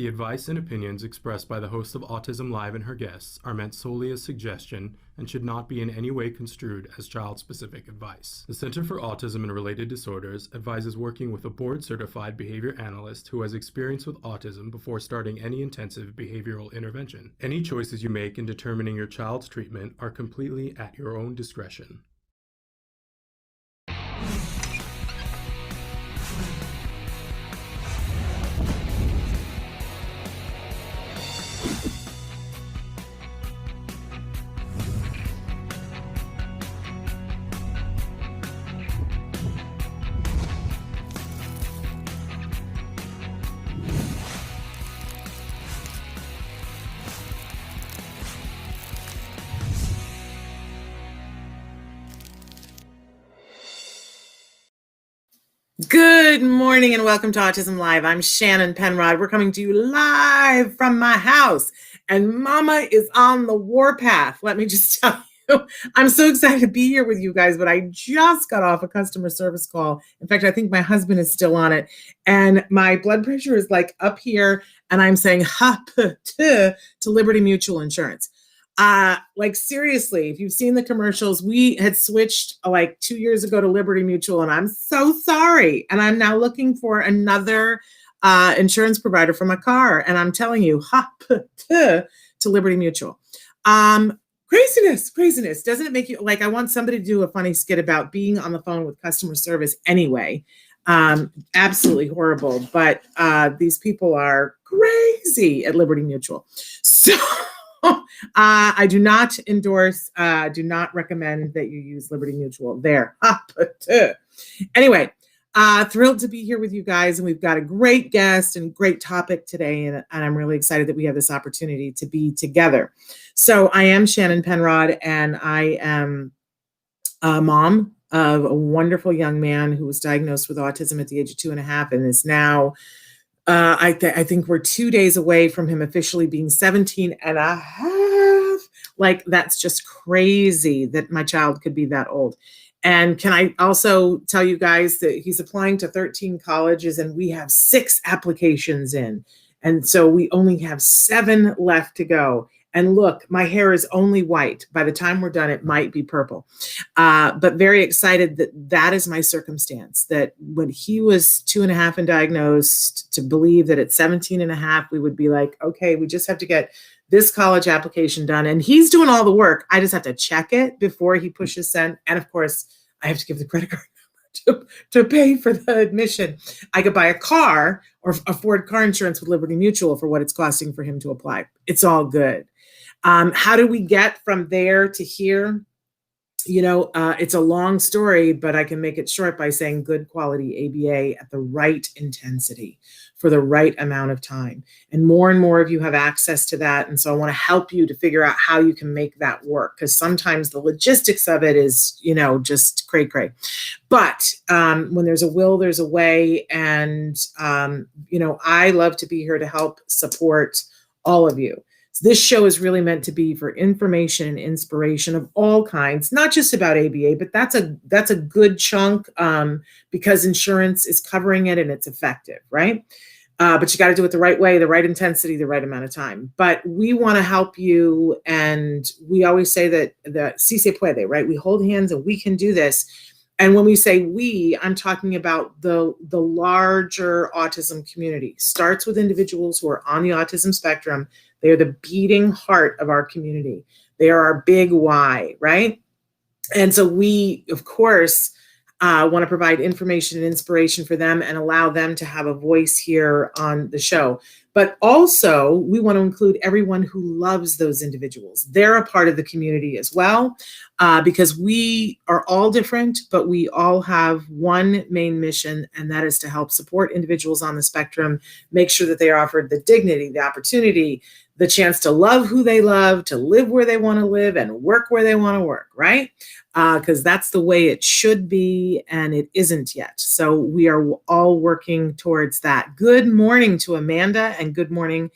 The advice and opinions expressed by the host of Autism Live and her guests are meant solely as suggestion and should not be in any way construed as child-specific advice. The Center for Autism and Related Disorders advises working with a board-certified behavior analyst who has experience with autism before starting any intensive behavioral intervention. Any choices you make in determining your child's treatment are completely at your own discretion. Good morning and welcome to Autism Live. I'm Shannon Penrod. We're coming to you live from my house, and Mama is on the warpath. Let me just tell you, I'm so excited to be here with you guys, but I just got off a customer service call. In fact, I think my husband is still on it, and my blood pressure is like up here, and I'm saying to Liberty Mutual Insurance. Like seriously, if you've seen the commercials, we had switched like 2 years ago to Liberty Mutual, and I'm so sorry. And I'm now looking for another insurance provider for my car. And I'm telling you, to Liberty Mutual. Craziness. Doesn't it make you like, I want somebody to do a funny skit about being on the phone with customer service anyway. Absolutely horrible. But these people are crazy at Liberty Mutual. So I do not endorse, do not recommend that you use Liberty Mutual there. Anyway, thrilled to be here with you guys. And we've got a great guest and great topic today. And I'm really excited that we have this opportunity to be together. So I am Shannon Penrod, and I am a mom of a wonderful young man who was diagnosed with autism at the age of 2.5 and is now I think we're 2 days away from him officially being 17 and a half. Like, that's just crazy that my child could be that old. And can I also tell you guys that he's applying to 13 colleges and we have 6 applications in. And so we only have 7 left to go. And look, my hair is only white. By the time we're done, it might be purple. But very excited that that is my circumstance, that when he was 2.5 and diagnosed, to believe that at 17 and a half, we would be like, okay, we just have to get this college application done. And he's doing all the work. I just have to check it before he pushes send. And of course, I have to give the credit card number to pay for the admission. I could buy a car or afford car insurance with Liberty Mutual for what it's costing for him to apply. It's all good. How do we get from there to here? You know, it's a long story, but I can make it short by saying good quality ABA at the right intensity for the right amount of time. And more of you have access to that. And so I want to help you to figure out how you can make that work, because sometimes the logistics of it is, you know, just cray. But when there's a will, there's a way. And, you know, I love to be here to help support all of you. This show is really meant to be for information and inspiration of all kinds, not just about ABA, but that's a good chunk because insurance is covering it and it's effective, right? But you got to do it the right way, the right intensity, the right amount of time. But we want to help you, and we always say that si se puede, right? We hold hands and we can do this. And when we say we, I'm talking about the larger autism community. Starts with individuals who are on the autism spectrum. They are the beating heart of our community. They are our big why, right? And so we, of course, want to provide information and inspiration for them and allow them to have a voice here on the show. But also, we want to include everyone who loves those individuals. They're a part of the community as well, because we are all different, but we all have one main mission, and that is to help support individuals on the spectrum, make sure that they are offered the dignity, the opportunity, the chance to love who they love, to live where they want to live, and work where they want to work, right? Because that's the way it should be, and it isn't yet. So we are all working towards that. Good morning to Amanda, and good morning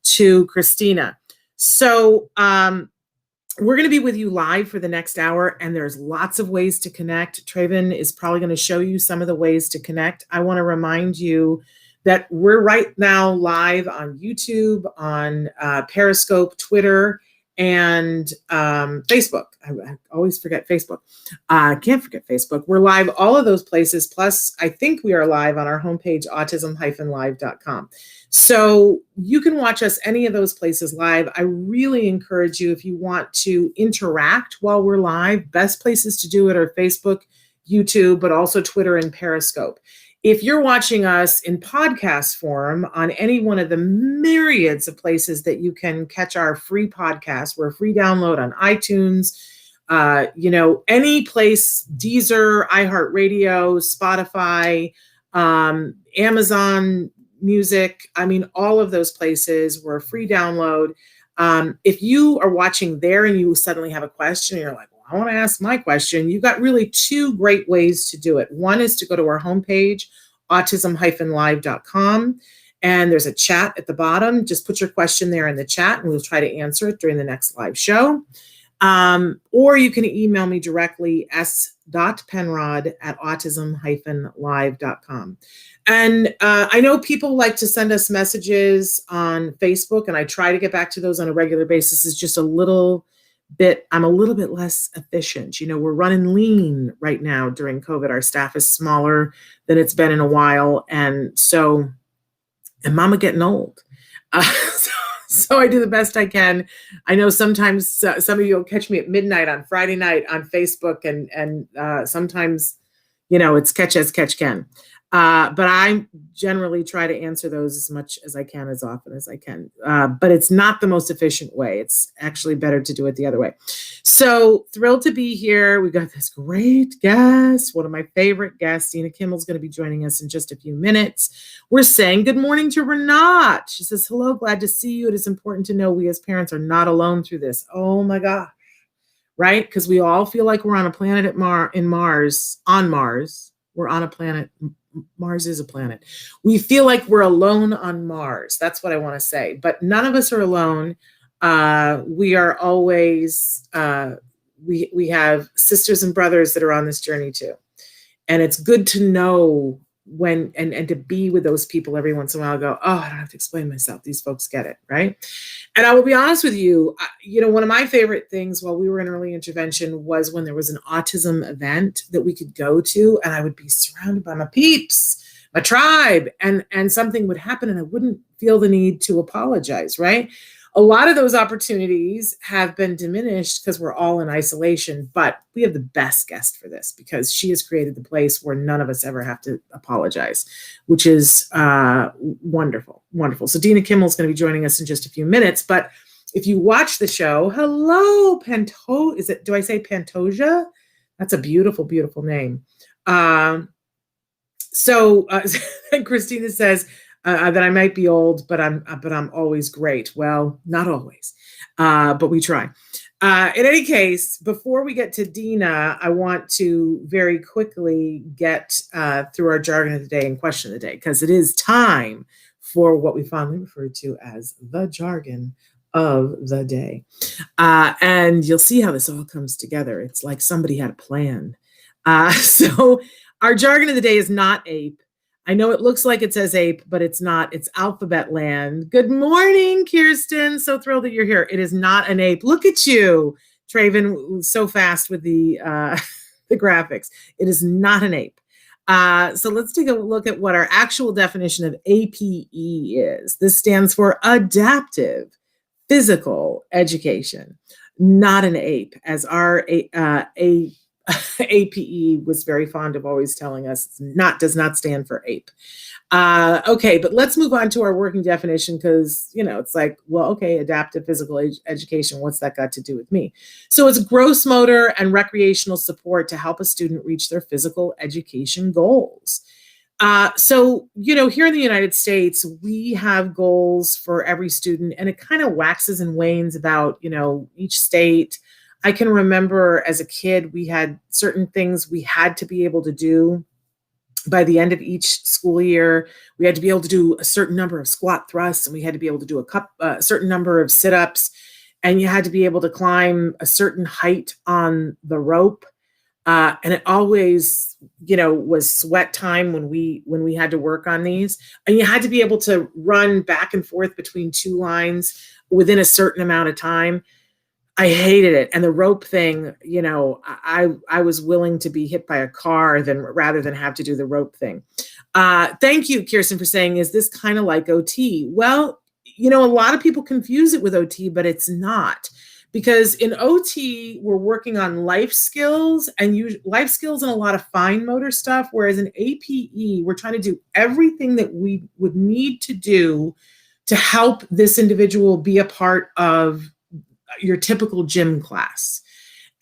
to Christina. So we're going to be with you live for the next hour, and there's lots of ways to connect. Traven is probably going to show you some of the ways to connect. I want to remind you that we're right now live on YouTube, on Periscope, Twitter, and Facebook. I always forget Facebook. I can't forget Facebook. We're live all of those places. Plus, I think we are live on our homepage, autism-live.com. So you can watch us any of those places live. I really encourage you, if you want to interact while we're live, best places to do it are Facebook, YouTube, but also Twitter and Periscope. If you're watching us in podcast form on any one of the myriads of places that you can catch our free podcast, we're a free download on iTunes, any place, Deezer, iHeartRadio, Spotify, Amazon Music. I mean, all of those places, we're a free download. If you are watching there and you suddenly have a question, and you're like, I want to ask my question, you've got really two great ways to do it. One is to go to our homepage, autism-live.com, and there's a chat at the bottom. Just put your question there in the chat and we'll try to answer it during the next live show. Or you can email me directly, s.penrod@autism-live.com. And I know people like to send us messages on Facebook, and I try to get back to those on a regular basis. It's just I'm a little bit less efficient. We're running lean right now during COVID. Our staff is smaller than it's been in a while. And mama getting old. So I do the best I can. I know sometimes some of you will catch me at midnight on Friday night on Facebook, and sometimes, it's catch as catch can. But I generally try to answer those as much as I can, as often as I can. But it's not the most efficient way. It's actually better to do it the other way. So thrilled to be here. We've got this great guest, one of my favorite guests. Dina Kimmel's going to be joining us in just a few minutes. We're saying good morning to Renat. She says, hello, glad to see you. It is important to know we as parents are not alone through this. Oh my gosh. Right? Because we all feel like we're on a planet on Mars. We're on a planet. Mars is a planet. We feel like we're alone on Mars. That's what I want to say. But none of us are alone. We are always, we have sisters and brothers that are on this journey too. And it's good to know when, and to be with those people every once in a while, go, oh, I don't have to explain myself. These folks get it, right? And I will be honest with you, one of my favorite things while we were in early intervention was when there was an autism event that we could go to, and I would be surrounded by my peeps, my tribe, and something would happen and I wouldn't feel the need to apologize, right? A lot of those opportunities have been diminished because we're all in isolation, but we have the best guest for this because she has created the place where none of us ever have to apologize, which is wonderful, wonderful. So Dina Kimmel is going to be joining us in just a few minutes, but if you watch the show, hello, do I say Pantoja? That's a beautiful, beautiful name. So Christina says, that I might be old, but I'm always great. Well, not always, but we try. In any case, before we get to Dina, I want to very quickly get through our jargon of the day and question of the day, because it is time for what we fondly refer to as the jargon of the day. And you'll see how this all comes together. It's like somebody had a plan. So our jargon of the day is not ape. I know it looks like it says ape, but it's not. It's alphabet land. Good morning, Kirsten. So thrilled that you're here. It is not an ape. Look at you, Traven, so fast with the graphics. It is not an ape. So let's take a look at what our actual definition of APE is. This stands for adaptive physical education, not an ape, as our APE was very fond of always telling us. Does not stand for ape. Okay, but let's move on to our working definition, because it's like, well, okay, adaptive physical education, what's that got to do with me? So it's gross motor and recreational support to help a student reach their physical education goals. So here in the United States, we have goals for every student, and it kind of waxes and wanes about each state. I can remember as a kid, we had certain things we had to be able to do by the end of each school year. We had to be able to do a certain number of squat thrusts, and we had to be able to do a certain number of sit-ups, and you had to be able to climb a certain height on the rope. And it always, was sweat time when we had to work on these. And you had to be able to run back and forth between two lines within a certain amount of time. I hated it. And the rope thing, I was willing to be hit by a car rather than have to do the rope thing. Thank you, Kirsten, for saying, is this kind of like OT? Well, a lot of people confuse it with OT, but it's not. Because in OT, we're working on life skills and a lot of fine motor stuff. Whereas in APE, we're trying to do everything that we would need to do to help this individual be a part of your typical gym class.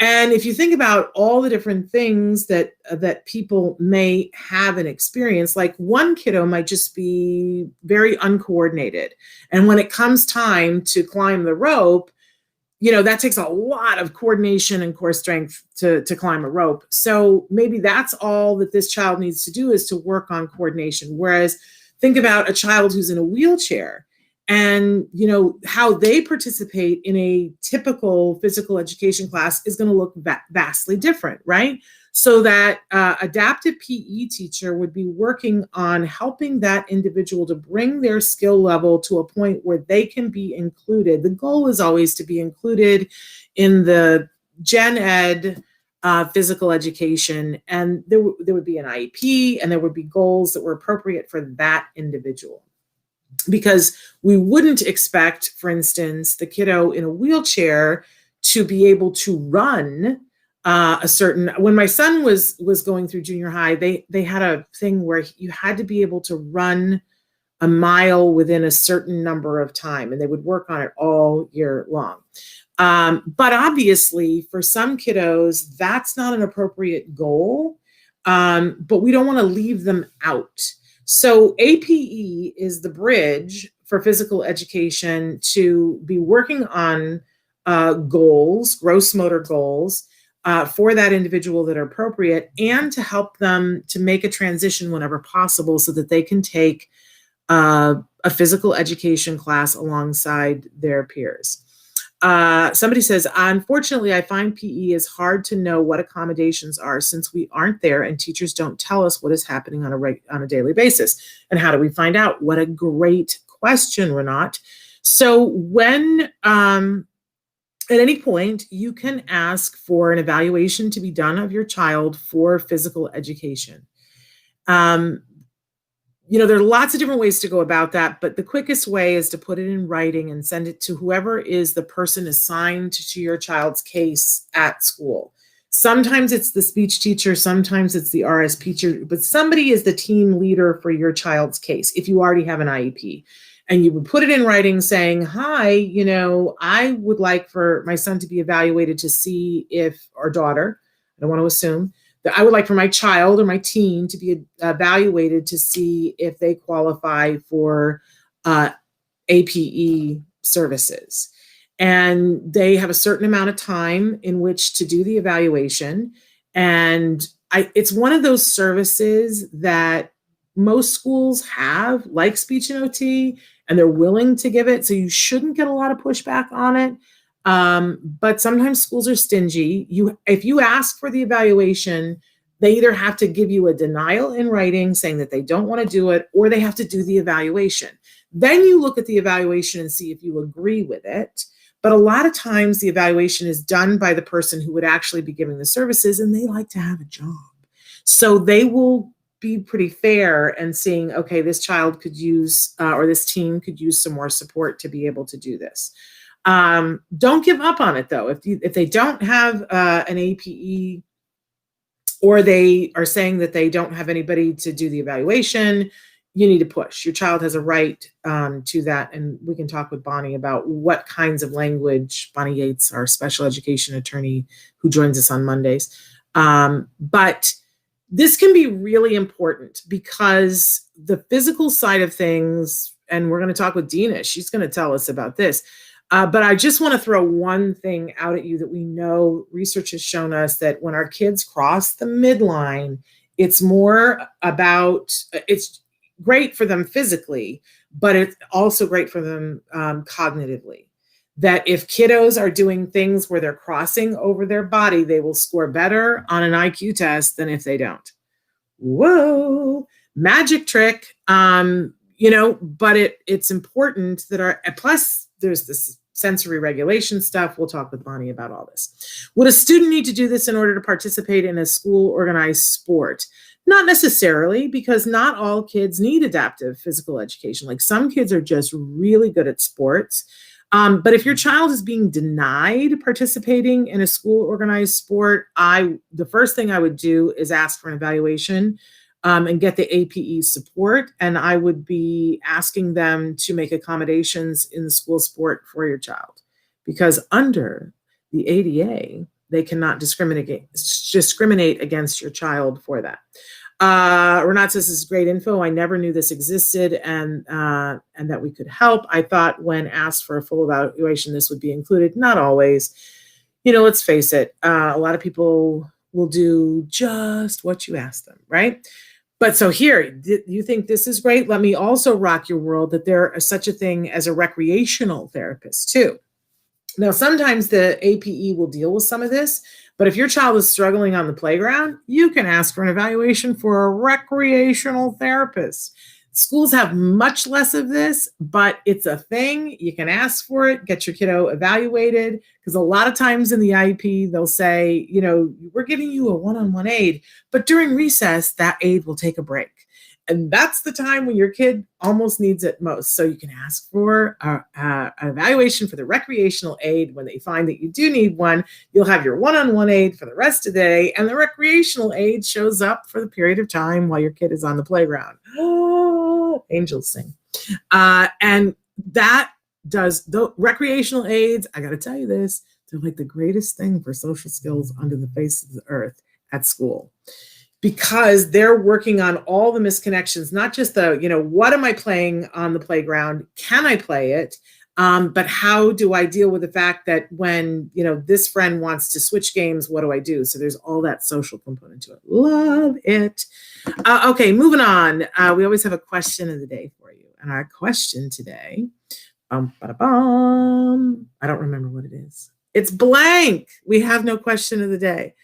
And if you think about all the different things that people may have and experience, like one kiddo might just be very uncoordinated. And when it comes time to climb the rope, that takes a lot of coordination and core strength to climb a rope. So maybe that's all that this child needs to do, is to work on coordination. Whereas think about a child who's in a wheelchair and, how they participate in a typical physical education class is going to look vastly different, right? So that adaptive PE teacher would be working on helping that individual to bring their skill level to a point where they can be included. The goal is always to be included in the gen ed physical education, and there would be an IEP, and there would be goals that were appropriate for that individual. Because we wouldn't expect, for instance, the kiddo in a wheelchair to be able to run when my son was going through junior high, they had a thing where you had to be able to run a mile within a certain number of time, and they would work on it all year long. But obviously, for some kiddos, that's not an appropriate goal, but we don't want to leave them out. So APE is the bridge for physical education to be working on goals, gross motor goals, for that individual that are appropriate, and to help them to make a transition whenever possible so that they can take a physical education class alongside their peers. Somebody says, unfortunately, I find PE is hard to know what accommodations are since we aren't there and teachers don't tell us what is happening on a daily basis. And how do we find out? What a great question, Renat. So when, at any point, you can ask for an evaluation to be done of your child for physical education. There are lots of different ways to go about that, but the quickest way is to put it in writing and send it to whoever is the person assigned to your child's case at school. Sometimes it's the speech teacher, sometimes it's the RS teacher, but somebody is the team leader for your child's case if you already have an IEP. And you would put it in writing saying, hi, I would like for my son to be evaluated to see if, or daughter, I don't want to assume, that I would like for my child or my teen to be evaluated to see if they qualify for APE services. And they have a certain amount of time in which to do the evaluation. And it's one of those services that most schools have, like speech and OT, and they're willing to give it. So you shouldn't get a lot of pushback on it. But sometimes schools are stingy. If you ask for the evaluation, they either have to give you a denial in writing saying that they don't want to do it, or they have to do the evaluation. Then you look at the evaluation and see if you agree with it. But a lot of times the evaluation is done by the person who would actually be giving the services, and they like to have a job. So they will be pretty fair and seeing, okay, this child could use, or this team could use some more support to be able to do this. Don't give up on it though. If they don't have an APE, or they are saying that they don't have anybody to do the evaluation, you need to push. Your child has a right to that. And we can talk with Bonnie about what kinds of language. Bonnie Yates, our special education attorney who joins us on Mondays. But this can be really important because the physical side of things, and we're going to talk with Dina, she's going to tell us about this. But I just want to throw one thing out at you that we know research has shown us that when our kids cross the midline, it's more about, it's great for them physically, but it's also great for them cognitively. that if kiddos are doing things where they're crossing over their body, they will score better on an IQ test than if they don't. Whoa, magic trick. But it's important that plus there's this sensory regulation stuff. We'll talk with Bonnie about all this. Would a student need to do this in order to participate in a school organized sport? Not necessarily, because not all kids need adaptive physical education. Like some kids are just really good at sports. But if your child is being denied participating in a school organized sport, the first thing I would do is ask for an evaluation and get the APE support. And I would be asking them to make accommodations in the school sport for your child, because under the ADA, they cannot discriminate against your child for that. Renat says, this is great info. I never knew this existed and that we could help. I thought when asked for a full evaluation, this would be included. Not always. Let's face it. A lot of people will do just what you ask them, right? But so here, you think this is great? Let me also rock your world that there is such a thing as a recreational therapist too. Now, sometimes the APE will deal with some of this, but if your child is struggling on the playground, you can ask for an evaluation for a recreational therapist. Schools have much less of this, but it's a thing. You can ask for it, get your kiddo evaluated, because a lot of times in the IEP, they'll say, we're giving you a one-on-one aid, but during recess, that aid will take a break. And that's the time when your kid almost needs it most. So you can ask for an evaluation for the recreational aid. When they find that you do need one, you'll have your one-on-one aid for the rest of the day. And the recreational aid shows up for the period of time while your kid is on the playground. Oh, angels sing. And that does the recreational aids. I got to tell you this, they're like the greatest thing for social skills under the face of the earth at school. Because they're working on all the misconnections, not just what am I playing on the playground? Can I play it? But how do I deal with the fact that when, this friend wants to switch games, what do I do? So there's all that social component to it. Love it. Okay, moving on. We always have a question of the day for you. And our question today, I don't remember what it is. It's blank. We have no question of the day.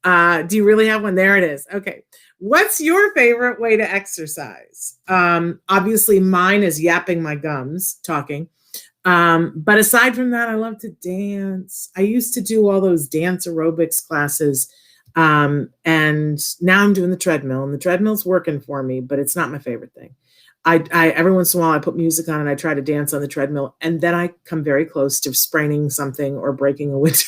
Do you really have one? There it is. Okay. What's your favorite way to exercise? Obviously mine is yapping my gums, talking. But aside from that, I love to dance. I used to do all those dance aerobics classes. And now I'm doing the treadmill, and the treadmill's working for me, but it's not my favorite thing. I every once in a while I put music on and I try to dance on the treadmill, and then I come very close to spraining something or breaking a window.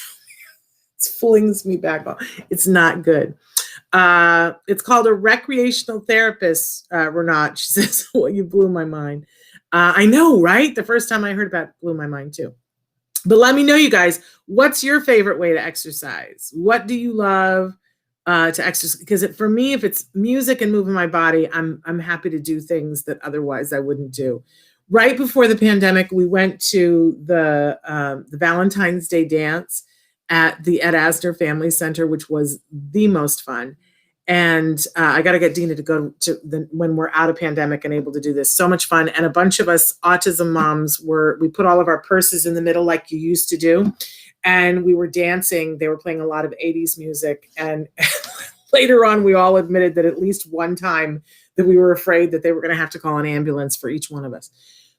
It flings me back on. It's not good. It's called a recreational therapist, Renat. She says, well, you blew my mind. I know, right? The first time I heard about it blew my mind too. But let me know, you guys, what's your favorite way to exercise? What do you love to exercise? Because for me, if it's music and moving my body, I'm happy to do things that otherwise I wouldn't do. Right before the pandemic, we went to the Valentine's Day dance at the Ed Asner Family Center, which was the most fun. And I got to get Dina to go to when we're out of pandemic and able to do this. So much fun. And a bunch of us autism moms we put all of our purses in the middle like you used to do. And we were dancing. They were playing a lot of 80s music. And later on, we all admitted that at least one time that we were afraid that they were going to have to call an ambulance for each one of us.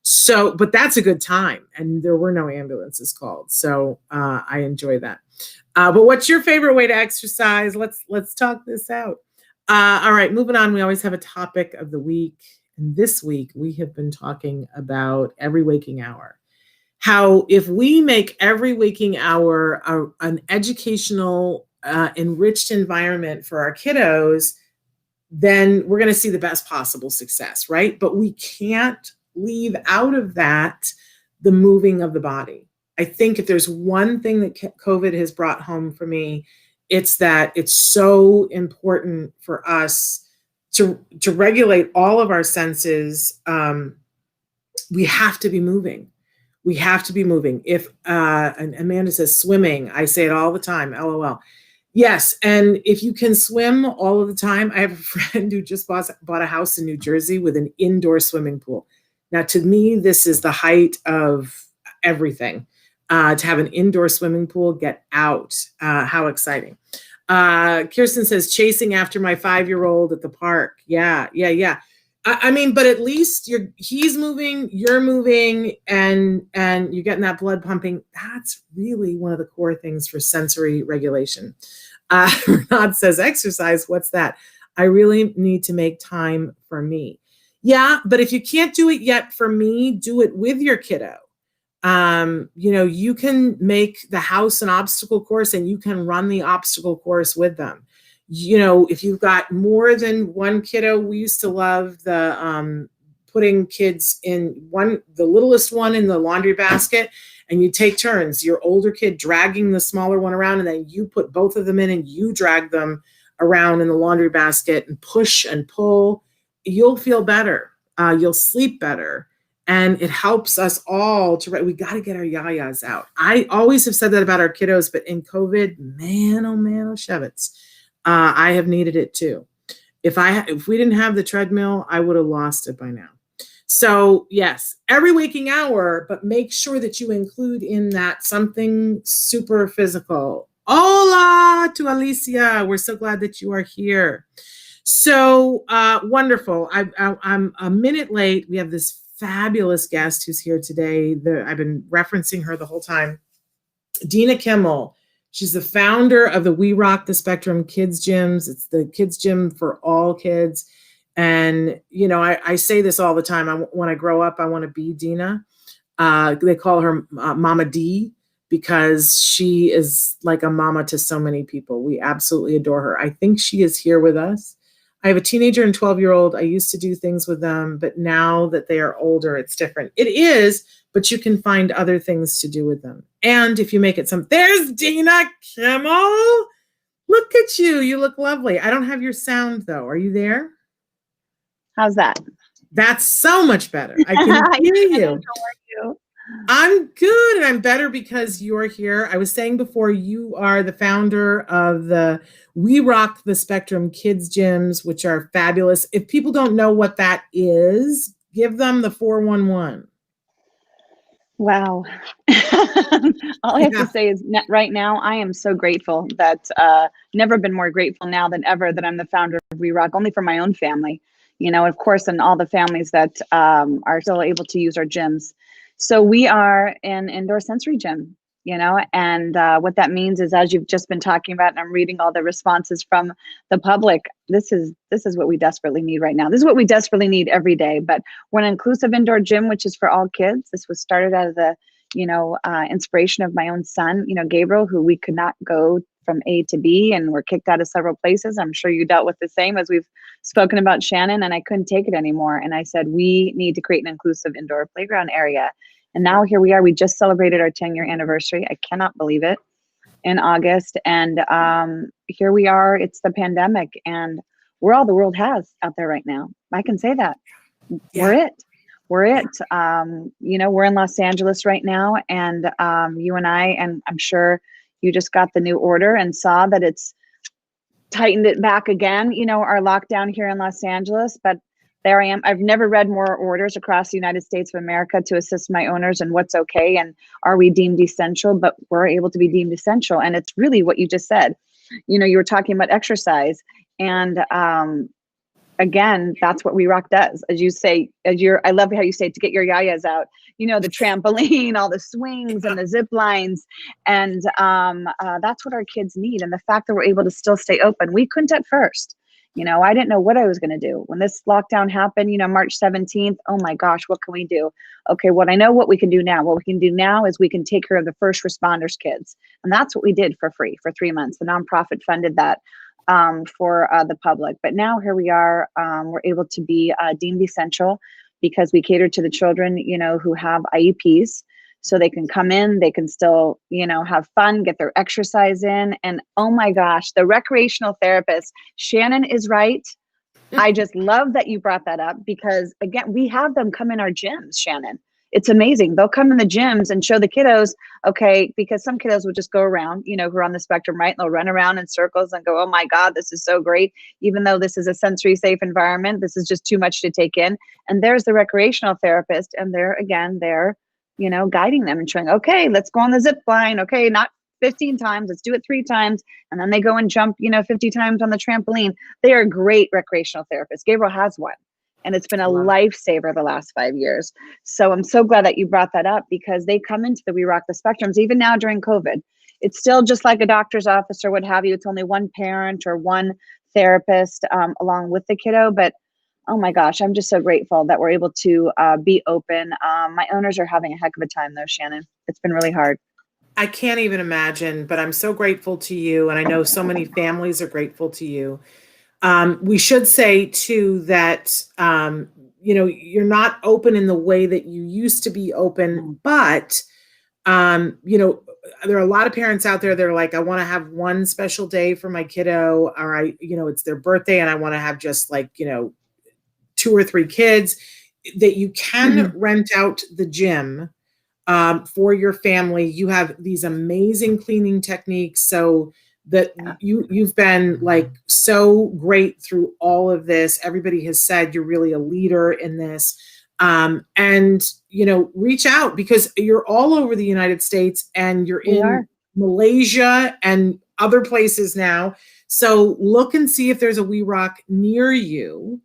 So, but that's a good time. And there were no ambulances called. So I enjoy that. But what's your favorite way to exercise? Let's talk this out. All right, moving on. We always have a topic of the week. And this week we have been talking about every waking hour. How if we make every waking hour an educational, enriched environment for our kiddos, then we're going to see the best possible success, right? But we can't leave out of that the moving of the body. I think if there's one thing that COVID has brought home for me, it's that it's so important for us to regulate all of our senses. We have to be moving. We have to be moving. If and Amanda says swimming, I say it all the time, LOL. Yes, and if you can swim all of the time, I have a friend who just bought a house in New Jersey with an indoor swimming pool. Now, to me, this is the height of everything. to have an indoor swimming pool. Get out. How exciting. Kirsten says, chasing after my 5-year-old at the park. Yeah. I mean, but at least he's moving, you're moving, and you're getting that blood pumping. That's really one of the core things for sensory regulation. Renat says, exercise, what's that? I really need to make time for me. Yeah, but if you can't do it yet for me, do it with your kiddo. You can make the house an obstacle course, and you can run the obstacle course with them. If you've got more than one kiddo, we used to love the putting kids in the littlest one in the laundry basket, and you take turns, your older kid dragging the smaller one around, and then you put both of them in and you drag them around in the laundry basket and push and pull. You'll feel better. You'll sleep better. And it helps us all we got to get our yayas out. I always have said that about our kiddos, but in COVID, man, oh shevitz, I have needed it too. If we didn't have the treadmill, I would have lost it by now. So yes, every waking hour, but make sure that you include in that something super physical. Hola to Alicia. We're so glad that you are here. So wonderful. I'm a minute late. We have this fabulous guest who's here today. I've been referencing her the whole time. Dina Kimmel. She's the founder of the We Rock the Spectrum Kids Gyms. It's the kids gym for all kids. And, I say this all the time. When I grow up, I want to be Dina. They call her Mama D because she is like a mama to so many people. We absolutely adore her. I think she is here with us. I have a teenager and 12-year-old. I used to do things with them, but now that they are older, it's different. It is, but you can find other things to do with them. And if you make it there's Dina Kimmel. Look at you. You look lovely. I don't have your sound though. Are you there? How's that? That's so much better. I can hear you. How are you? I'm good, and I'm better because you're here. I was saying before, you are the founder of the We Rock the Spectrum Kids Gyms, which are fabulous. If people don't know what that is, give them the 411. Wow. All I have to say is right now, I am so grateful that never been more grateful now than ever that I'm the founder of We Rock, only for my own family, of course, and all the families that are still able to use our gyms. So we are an indoor sensory gym, and what that means is, as you've just been talking about, and I'm reading all the responses from the public, this is what we desperately need right now. This is what we desperately need every day. But we're an inclusive indoor gym, which is for all kids. This was started out of the, inspiration of my own son, Gabriel, who we could not go from A to B and were kicked out of several places. I'm sure you dealt with the same as we've spoken about Shannon, and I couldn't take it anymore. And I said, we need to create an inclusive indoor playground area. And now here we are. We just celebrated our 10-year anniversary. I cannot believe it, in August. And here we are. It's the pandemic, and we're all the world has out there right now. I can say that. Yeah. We're it. We're in Los Angeles right now, and you and I, and I'm sure you just got the new order and saw that it's tightened it back again, our lockdown here in Los Angeles. But there I am. I've never read more orders across the United States of America to assist my owners and what's okay and are we deemed essential, but we're able to be deemed essential. And it's really what you just said. You were talking about exercise, and again, that's what We Rock does. As you say, I love how you say to get your yayas out, the trampoline, all the swings and the zip lines. And that's what our kids need. And the fact that we're able to still stay open, we couldn't at first. I didn't know what I was going to do. When this lockdown happened, March 17th, oh my gosh, what can we do? Okay, I know what we can do now. What we can do now is we can take care of the first responders' kids. And that's what we did for free for 3 months. The nonprofit funded that for the public. But now here we are, we're able to be deemed essential because we cater to the children, who have IEPs. So they can come in, they can still, have fun, get their exercise in. And oh my gosh, the recreational therapist, Shannon is right. I just love that you brought that up because again, we have them come in our gyms, Shannon. It's amazing. They'll come in the gyms and show the kiddos, okay, because some kiddos will just go around, who are on the spectrum, right? And they'll run around in circles and go, oh my God, this is so great. Even though this is a sensory safe environment, this is just too much to take in. And there's the recreational therapist. And they're guiding them and showing, okay, let's go on the zip line. Okay, not 15 times, let's do it 3 times. And then they go and jump, 50 times on the trampoline. They are great recreational therapists. Gabriel has one. And it's been a lifesaver the last 5 years. So I'm so glad that you brought that up, because they come into the We Rock the Spectrums, even now during COVID. It's still just like a doctor's office or what have you. It's only one parent or one therapist along with the kiddo. But oh my gosh, I'm just so grateful that we're able to be open. My owners are having a heck of a time though, Shannon. It's been really hard. I can't even imagine, but I'm so grateful to you. And I know so many families are grateful to you. We should say too that, you're not open in the way that you used to be open, but, there are a lot of parents out there that are like, I want to have one special day for my kiddo, or it's their birthday and I want to have just 2 or 3 kids. That you can rent out the gym for your family. You have these amazing cleaning techniques, so that you've been so great through all of this. Everybody has said you're really a leader in this. And reach out, because you're all over the United States and you're in Malaysia and other places now. So look and see if there's a We Rock near you,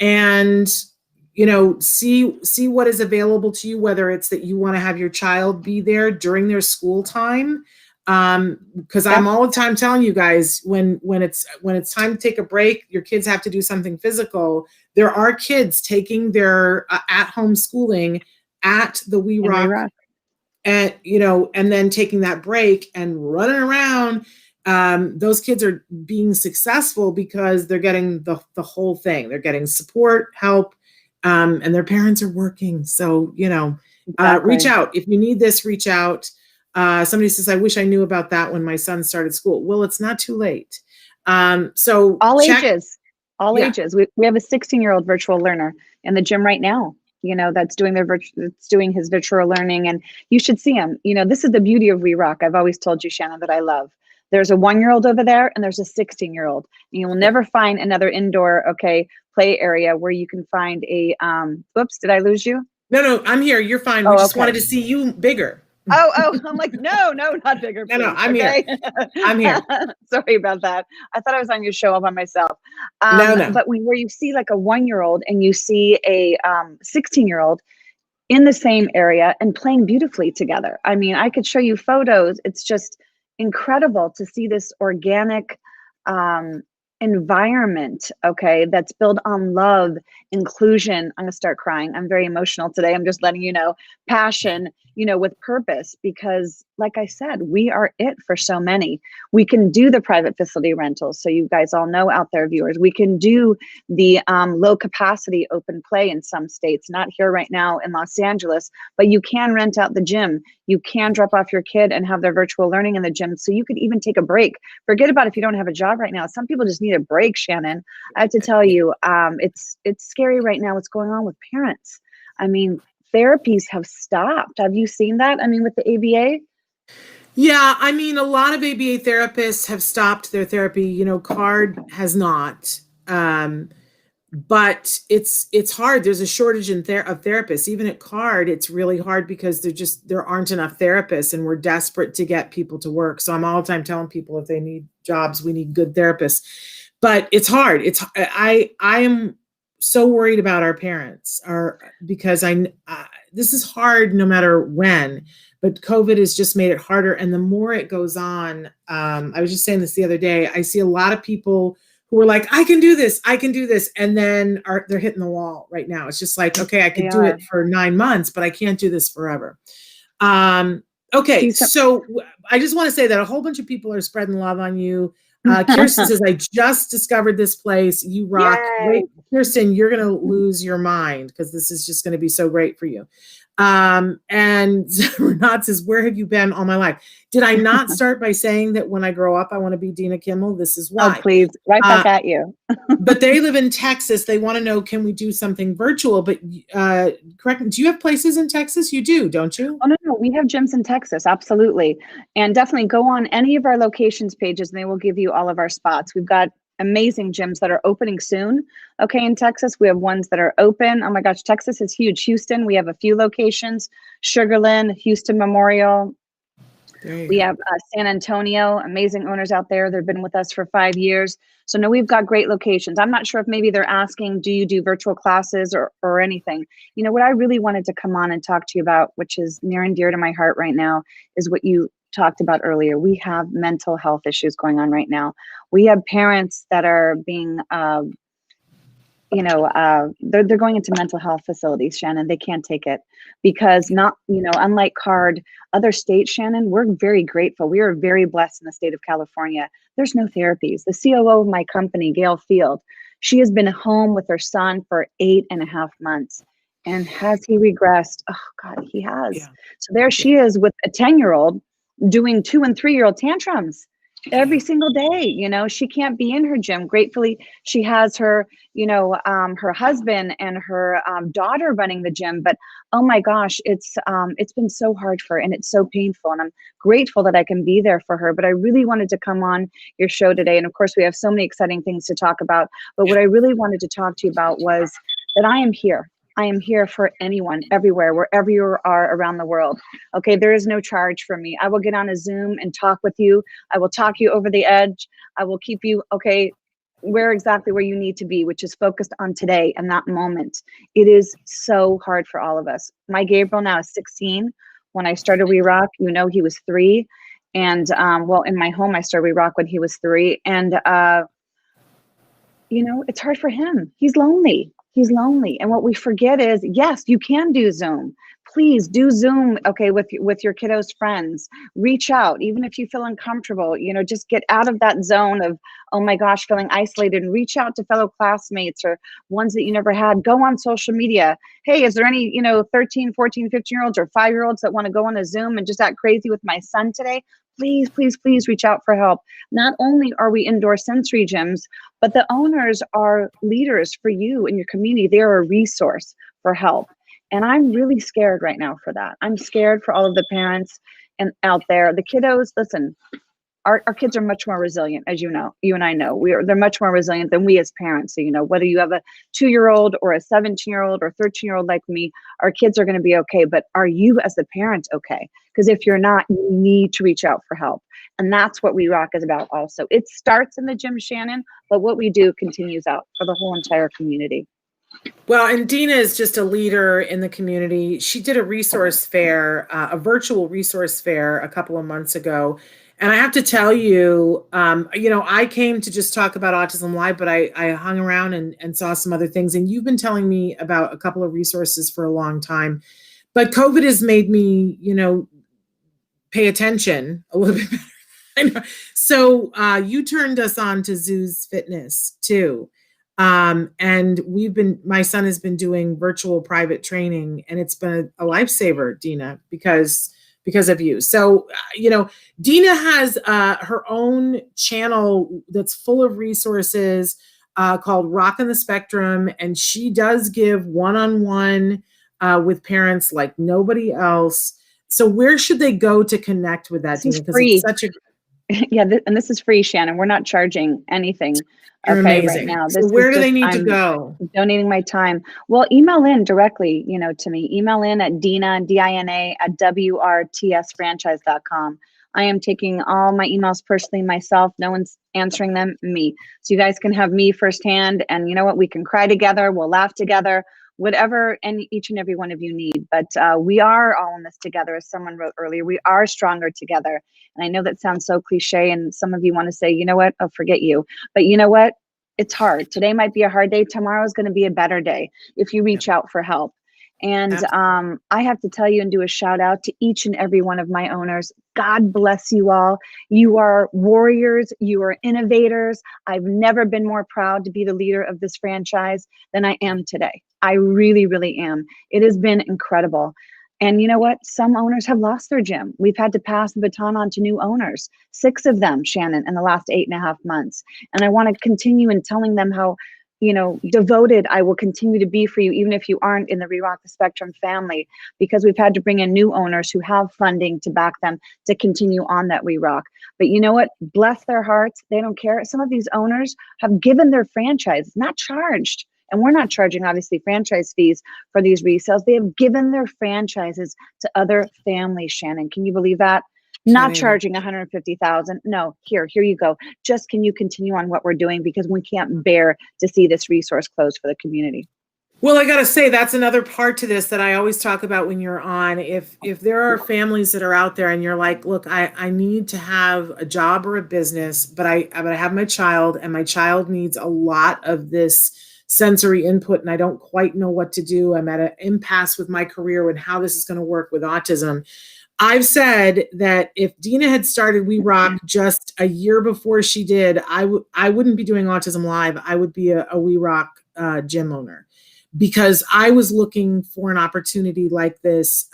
and see what is available to you, whether it's that you want to have your child be there during their school time. Because I'm all the time telling you guys, when it's time to take a break, your kids have to do something physical. There are kids taking their at-home schooling at the We Rock, and and then taking that break and running around. Those kids are being successful because they're getting the whole thing. They're getting support, help, and their parents are working. So reach out if you need this. Reach out. Somebody says, I wish I knew about that when my son started school. Well, it's not too late. So all ages. We have a 16-year-old virtual learner in the gym right now, that's doing his virtual learning, and you should see him. This is the beauty of We Rock. I've always told you, Shannon, that I love. There's a 1-year-old over there and there's a 16-year-old. You will never find another indoor, play area where you can find a, whoops, did I lose you? No, I'm here. You're fine. We just wanted to see you bigger. Oh, I'm like, no, not bigger. Please. No, I'm here. I'm here. Sorry about that. I thought I was on your show all by myself. No. But where you see like a 1-year-old and you see a 16-year-old in the same area and playing beautifully together. I mean, I could show you photos. It's just incredible to see this organic environment, that's built on love, inclusion. I'm gonna start crying. I'm very emotional today. I'm just letting you know, passion, with purpose, because like I said, we are it for so many. We can do the private facility rentals. So you guys all know out there, viewers, we can do the low capacity open play in some states, not here right now in Los Angeles, but you can rent out the gym. You can drop off your kid and have their virtual learning in the gym. So you could even take a break. Forget about if you don't have a job right now. Some people just need a break, Shannon. I have to tell you, it's scary right now what's going on with parents. I mean, therapies have stopped. Have you seen that? I mean, with the ABA? Yeah, I mean, a lot of ABA therapists have stopped their therapy. CARD has not. But it's hard. There's a shortage of therapists. Even at CARD, it's really hard because there aren't enough therapists, and we're desperate to get people to work. So I'm all the time telling people, if they need jobs, we need good therapists. But it's hard. I am so worried about our parents, because this is hard no matter when, but COVID has just made it harder. And the more it goes on, I was just saying this the other day, I see a lot of people who are like, I can do this. And then they're hitting the wall right now. It's just like, okay, I could do it for 9 months, but I can't do this forever. Okay. So I just want to say that a whole bunch of people are spreading love on you. Kirsten says, I just discovered this place. You rock. Wait, Kirsten, you're going to lose your mind, because this is just going to be so great for you. And Renat says, where have you been all my life? Did I not start by saying that when I grow up, I want to be Dina Kimmel? This is why. Oh, please. Right back at you. But they live in Texas. They want to know, can we do something virtual? But correct. Do you have places in Texas? You do, don't you? Oh, no. We have gyms in Texas. Absolutely. And definitely go on any of our locations pages and they will give you all of our spots. We've got amazing gyms that are opening soon. Okay, in Texas, we have ones that are open. Oh my gosh, Texas is huge. Houston, we have a few locations. Sugarland, Houston Memorial. We have San Antonio, amazing owners out there. They've been with us for 5 years. So no, we've got great locations. I'm not sure if maybe they're asking, do you do virtual classes or anything? You know, what I really wanted to come on and talk to you about, which is near and dear to my heart right now, is what you talked about earlier. We have mental health issues going on right now. We have parents that are being, they're going into mental health facilities, Shannon. They can't take it because unlike CARD, other states, Shannon, we're very grateful. We are very blessed in the state of California. There's no therapies. The COO of my company, Gail Field, she has been home with her son for 8.5 months. And has he regressed? Oh God, he has. Yeah. So there she is with a 10-year-old doing 2- and 3-year-old tantrums every single day. She can't be in her gym. Gratefully, she has her, her husband and her daughter running the gym. But oh my gosh, it's been so hard for her and it's so painful. And I'm grateful that I can be there for her. But I really wanted to come on your show today. And of course, we have so many exciting things to talk about. But what I really wanted to talk to you about was that I am here. I am here for anyone, everywhere, wherever you are around the world. Okay, there is no charge for me. I will get on a Zoom and talk with you. I will talk you over the edge. I will keep you, where you need to be, which is focused on today and that moment. It is so hard for all of us. My Gabriel now is 16. When I started We Rock, he was 3. And in my home, I started We Rock when he was 3. And, it's hard for him. He's lonely. And what we forget is, yes, you can do Zoom. Please do Zoom, with your kiddos' friends. Reach out, even if you feel uncomfortable, just get out of that zone of, oh my gosh, feeling isolated, and reach out to fellow classmates or ones that you never had. Go on social media. Hey, is there any, 13, 14, 15-year-olds or 5-year-olds that want to go on a Zoom and just act crazy with my son today? Please, please, please reach out for help. Not only are we indoor sensory gyms, but the owners are leaders for you and your community. They're a resource for help. And I'm really scared right now for that. I'm scared for all of the parents and out there. The kiddos, listen, our kids are much more resilient, as you know. You and I know. They're much more resilient than we as parents. So, whether you have a 2-year-old or a 17-year-old or 13-year-old like me, our kids are going to be okay. But are you as the parent okay? Because if you're not, you need to reach out for help. And that's what We Rock is about also. It starts in the gym, Shannon, but what we do continues out for the whole entire community. Well, and Dina is just a leader in the community. She did a resource fair, a virtual resource fair a couple of months ago. And I have to tell you, I came to just talk about Autism Live, but I hung around and saw some other things. And you've been telling me about a couple of resources for a long time. But COVID has made me, pay attention a little bit better. I know. So you turned us on to Zeus Fitness too. And my son has been doing virtual private training, and it's been a lifesaver, Dina, because of you. So, Dina has her own channel that's full of resources called Rock on the Spectrum. And she does give one-on-one with parents like nobody else. So where should they go to connect with that, Dina? Because it's such a... Yeah, and this is free, Shannon. We're not charging anything. You're amazing. Right now. So where do they need to go? Donating my time. Well, email in directly, to me. Email in at Dina, D-I-N-A, at WRTSfranchise.com. I am taking all my emails personally myself. No one's answering them, me. So you guys can have me firsthand. And you know what? We can cry together. We'll laugh together. Whatever each and every one of you need. But we are all in this together. As someone wrote earlier, we are stronger together. And I know that sounds so cliche, and some of you want to say, you know what, oh, forget you. But you know what? It's hard. Today might be a hard day. Tomorrow is going to be a better day if you reach out for help. And I have to tell you and do a shout out to each and every one of my owners. God bless you all. You are warriors. You are innovators. I've never been more proud to be the leader of this franchise than I am today. I really, really am. It has been incredible. And you know what? Some owners have lost their gym. We've had to pass the baton on to new owners, 6 of them, Shannon, in the last 8.5 months. And I want to continue in telling them how, devoted I will continue to be for you, even if you aren't in the Re-Rock the Spectrum family, because we've had to bring in new owners who have funding to back them to continue on that Re-Rock. But you know what? Bless their hearts. They don't care. Some of these owners have given their franchise, not charged. And we're not charging, obviously, franchise fees for these resales. They have given their franchises to other families, Shannon. Can you believe that? Not charging 150,000. No, here you go. Just can you continue on what we're doing, because we can't bear to see this resource closed for the community. Well, I got to say, that's another part to this that I always talk about when you're on. If there are families that are out there and you're like, look, I need to have a job or a business, but I have my child, and my child needs a lot of this sensory input, and I don't quite know what to do. I'm at an impasse with my career and how this is going to work with autism. I've said that if Dina had started We Rock just a year before she did, I wouldn't be doing Autism Live. I would be a We Rock gym owner, because I was looking for an opportunity like this.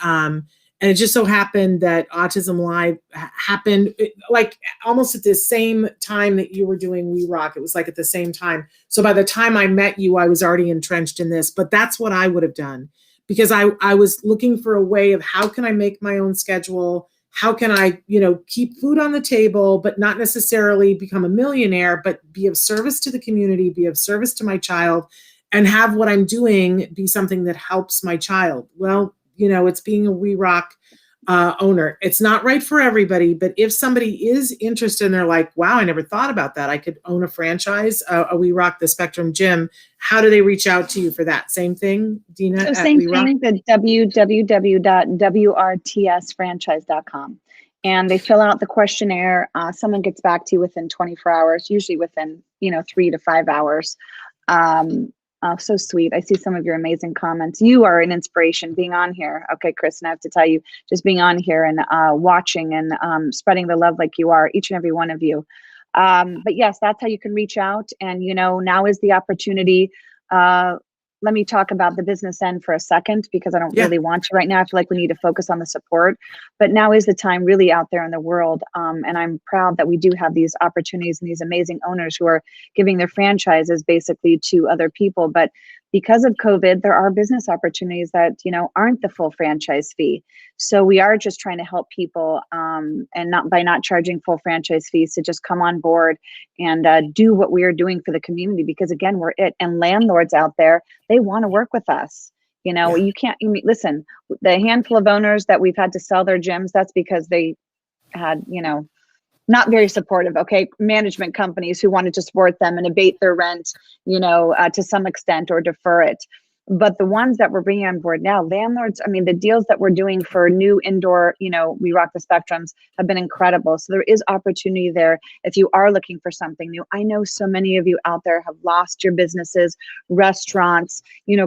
And it just so happened that Autism Live happened like almost at the same time that you were doing We Rock. It was like at the same time. So by the time I met you, I was already entrenched in this. But that's what I would have done, because I was looking for a way of how can I make my own schedule? How can I, keep food on the table, but not necessarily become a millionaire, but be of service to the community, be of service to my child, and have what I'm doing be something that helps my child. Well, it's being a We Rock owner. It's not right for everybody, but if somebody is interested and they're like, wow, I never thought about that, I could own a franchise, a We Rock the Spectrum gym. How do they reach out to you for that? Same thing, Dina? So same thing, the www.wrtsfranchise.com. And they fill out the questionnaire. Someone gets back to you within 24 hours, usually within, 3 to 5 hours. Oh, so sweet. I see some of your amazing comments. You are an inspiration being on here. Okay, Chris, and I have to tell you, just being on here and watching and spreading the love like you are, each and every one of you. But yes, that's how you can reach out. And, now is the opportunity. Let me talk about the business end for a second, because I don't really want to right now. I feel like we need to focus on the support, but now is the time really out there in the world. And I'm proud that we do have these opportunities and these amazing owners who are giving their franchises basically to other people. But because of COVID, there are business opportunities that, aren't the full franchise fee. So we are just trying to help people and not charging full franchise fees, to just come on board and do what we are doing for the community, because again, we're it. And landlords out there, they want to work with us. You can't, listen, the handful of owners that we've had to sell their gyms, that's because they had, not very supportive, management companies who wanted to support them and abate their rent, to some extent, or defer it. But the ones that we're bringing on board now, landlords, the deals that we're doing for new indoor, We Rock the Spectrums have been incredible. So there is opportunity there if you are looking for something new. I know so many of you out there have lost your businesses, restaurants,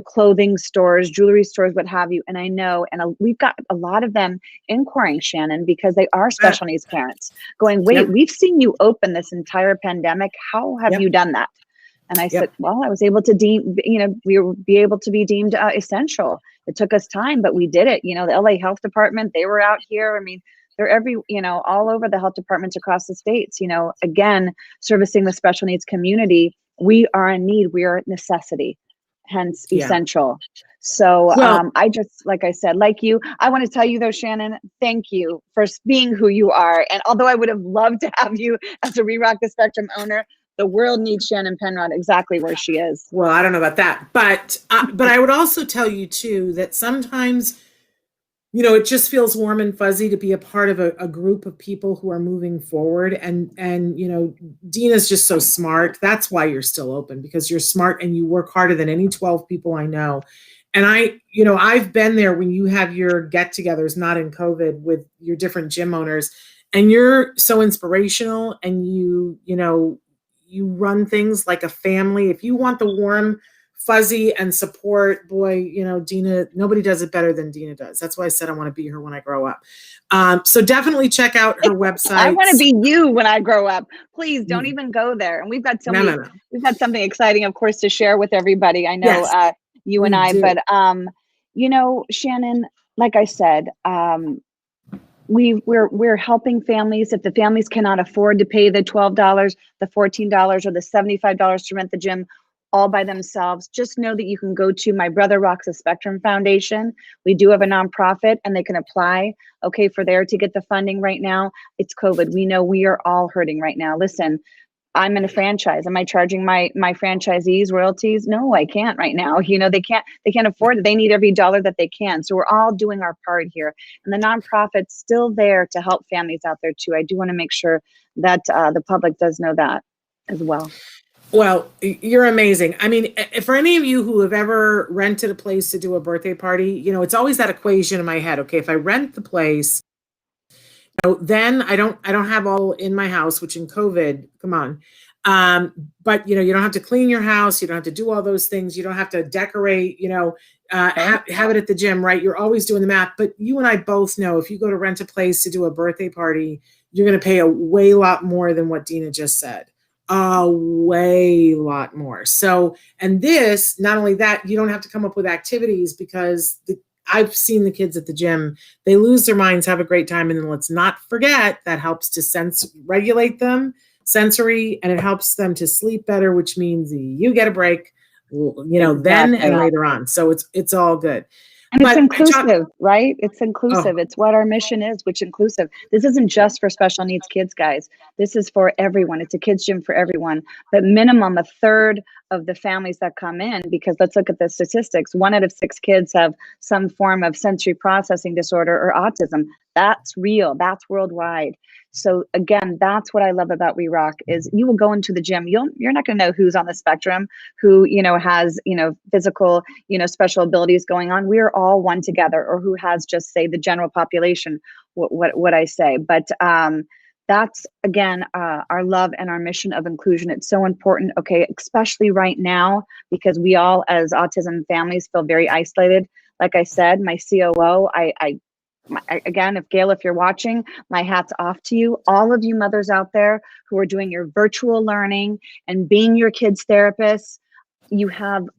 clothing stores, jewelry stores, what have you. And I know, and we've got a lot of them inquiring, Shannon, because they are special needs parents going, wait, we've seen you open this entire pandemic. How have you done that? And I said, well, I was able to be able to be deemed essential. It took us time, but we did it. The LA Health Department, they were out here. They're all over the health departments across the states, again, servicing the special needs community. We are in need. We are a necessity, hence essential. So I just, like I said, like you, I want to tell you though, Shannon, thank you for being who you are. And although I would have loved to have you as a Re-Rock the Spectrum owner, the world needs Shannon Penrod exactly where she is. Well, I don't know about that, but I would also tell you too that sometimes, it just feels warm and fuzzy to be a part of a group of people who are moving forward. And Dina's just so smart. That's why you're still open, because you're smart and you work harder than any 12 people I know. And I've been there when you have your get-togethers, not in COVID, with your different gym owners, and you're so inspirational, and you run things like a family. If you want the warm, fuzzy, and support, boy, Dina, nobody does it better than Dina does. That's why I said I want to be her when I grow up. So definitely check out her website. I want to be you when I grow up. Please don't even go there. And we've got we've got something exciting, of course, to share with everybody. I know you and I, but Shannon, like I said, we're helping families. If the families cannot afford to pay the $12, the $14, or the $75 to rent the gym, all by themselves, just know that you can go to My Brother Rocks the Spectrum Foundation. We do have a nonprofit, and they can apply, okay, for there to get the funding right now. It's COVID. We know we are all hurting right now. Listen, I'm in a franchise. Am I charging my franchisees royalties? No, I can't right now. You know, they can't afford it. They need every dollar that they can. So we're all doing our part here. And the nonprofit's still there to help families out there too. I do want to make sure that the public does know that as well. Well, you're amazing. I mean, for any of you who have ever rented a place to do a birthday party, you know, it's always that equation in my head. Okay, if I rent the place, then I don't have all in my house, which in COVID, come on. But you know, you don't have to clean your house. You don't have to do all those things. You don't have to decorate, you know, have it at the gym, right? You're always doing the math. But you and I both know if you go to rent a place to do a birthday party, you're going to pay a way lot more than what Dina just said. A way lot more. So, and this, not only that, you don't have to come up with activities because I've seen the kids at the gym, they lose their minds, have a great time. And then let's not forget that helps to regulate them sensory, and it helps them to sleep better, which means you get a break, you know, then and later on. So it's all good. And it's inclusive, right? It's inclusive. It's what our mission is, which inclusive. This isn't just for special needs kids, guys. This is for everyone. It's a kids gym for everyone. But minimum a third of the families that come in, because let's look at the statistics. 1 out of 6 kids have some form of sensory processing disorder or autism. That's real. That's worldwide. So again, that's what I love about We Rock is you will go into the gym. You're not going to know who's on the spectrum, who, you know, has, you know, physical, you know, special abilities going on. We're all one together, or who has just say the general population, what I say. But that's again, our love and our mission of inclusion. It's so important. Okay. Especially right now, because we all as autism families feel very isolated. Like I said, my COO, again, if Gail, if you're watching, my hat's off to you. All of you mothers out there who are doing your virtual learning and being your kids' therapists,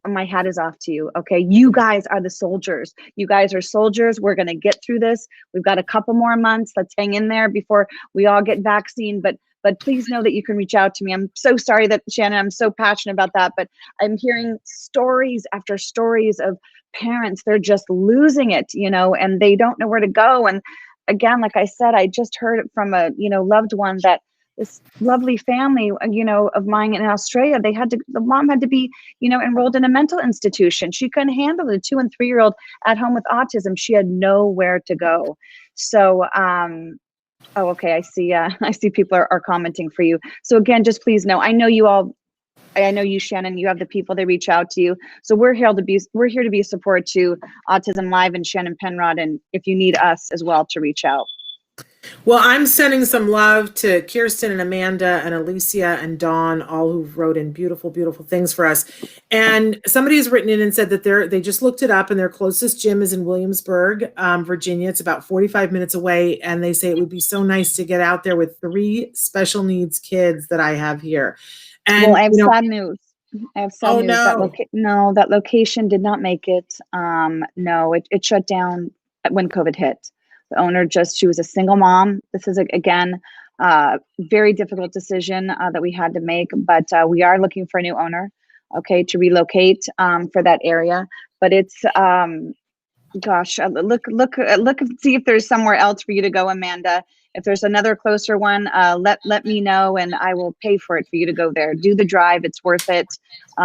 my hat is off to you. Okay. You guys are the soldiers. You guys are soldiers. We're going to get through this. We've got a couple more months. Let's hang in there before we all get vaccine. But please know that you can reach out to me. I'm so sorry that Shannon, I'm so passionate about that, but I'm hearing stories after stories of parents, they're just losing it, you know, and they don't know where to go. And again, like I said, I just heard it from a, you know, loved one that this lovely family, you know, of mine in Australia, the mom had to be, you know, enrolled in a mental institution. She couldn't handle it. A 2- and 3-year-old at home with autism. She had nowhere to go. So, oh, okay. I see people are commenting for you. So again, just please know, I know you, Shannon, you have the people that reach out to you. So we're here to be a support to Autism Live and Shannon Penrod. And if you need us as well to reach out. Well, I'm sending some love to Kirsten and Amanda and Alicia and Dawn, all who wrote in beautiful, beautiful things for us. And somebody has written in and said that they just looked it up and their closest gym is in Williamsburg, Virginia. It's about 45 minutes away. And they say it would be so nice to get out there with 3 special needs kids that I have here. And well, I have sad news. No. That location did not make it. No, it shut down when COVID hit. The owner she was a single mom. This is again, very difficult decision that we had to make, but we are looking for a new owner, okay, to relocate for that area. But it's, gosh, look and see if there's somewhere else for you to go, Amanda. If there's another closer one, let me know and I will pay for it for you to go there. Do the drive. It's worth it.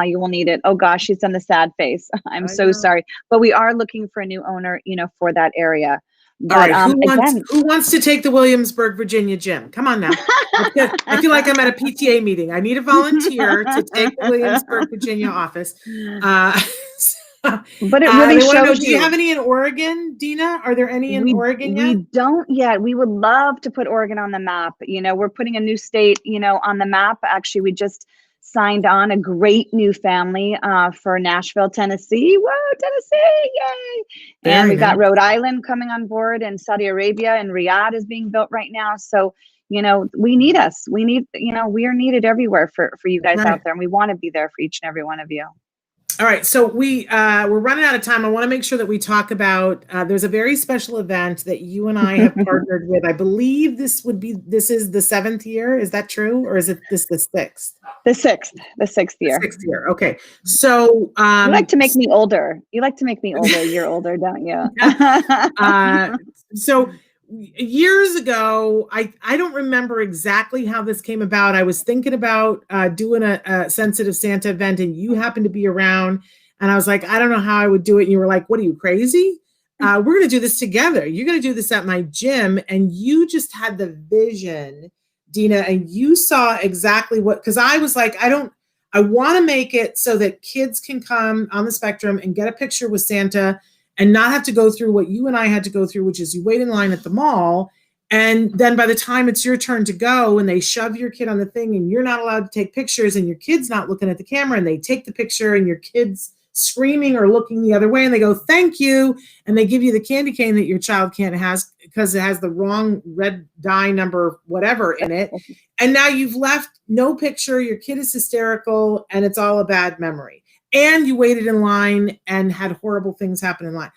You will need it. Oh gosh, she's done the sad face. I'm so sorry. But we are looking for a new owner, you know, for that area. But, all right, who wants to take the Williamsburg, Virginia gym? Come on now. I feel like I'm at a PTA meeting. I need a volunteer to take the Williamsburg, Virginia office. But it really shows do you have any in Oregon, Dina? Are there any in Oregon yet? We don't yet. We would love to put Oregon on the map. You know, we're putting a new state, you know, on the map. Actually, we just signed on a great new family for Nashville, Tennessee. Whoa, Tennessee, yay! And we got Rhode Island coming on board, and Saudi Arabia and Riyadh is being built right now. So, you know, we need us. We are needed everywhere for you guys out there, and we want to be there for each and every one of you. All right, so we're running out of time. I want to make sure that we talk about there's a very special event that you and I have partnered with. I believe this is the 7th year. Is that true, or is it the 6th? The sixth year. The 6th year. Okay, so you like to make me older. You like to make me older. You're older, don't you? So years ago, I don't remember exactly how this came about. I was thinking about doing a sensitive Santa event, and you happened to be around, and I was like, I don't know how I would do it. And you were like, what are you, crazy? We're going to do this together. You're going to do this at my gym. And you just had the vision, Dina, and you saw exactly because I was like, I want to make it so that kids can come on the spectrum and get a picture with Santa and not have to go through what you and I had to go through, which is you wait in line at the mall. And then by the time it's your turn to go and they shove your kid on the thing and you're not allowed to take pictures and your kid's not looking at the camera and they take the picture and your kid's screaming or looking the other way and they go, thank you. And they give you the candy cane that your child can't have because it has the wrong red dye number, whatever in it. And now you've left no picture. Your kid is hysterical and it's all a bad memory. And you waited in line and had horrible things happen in line.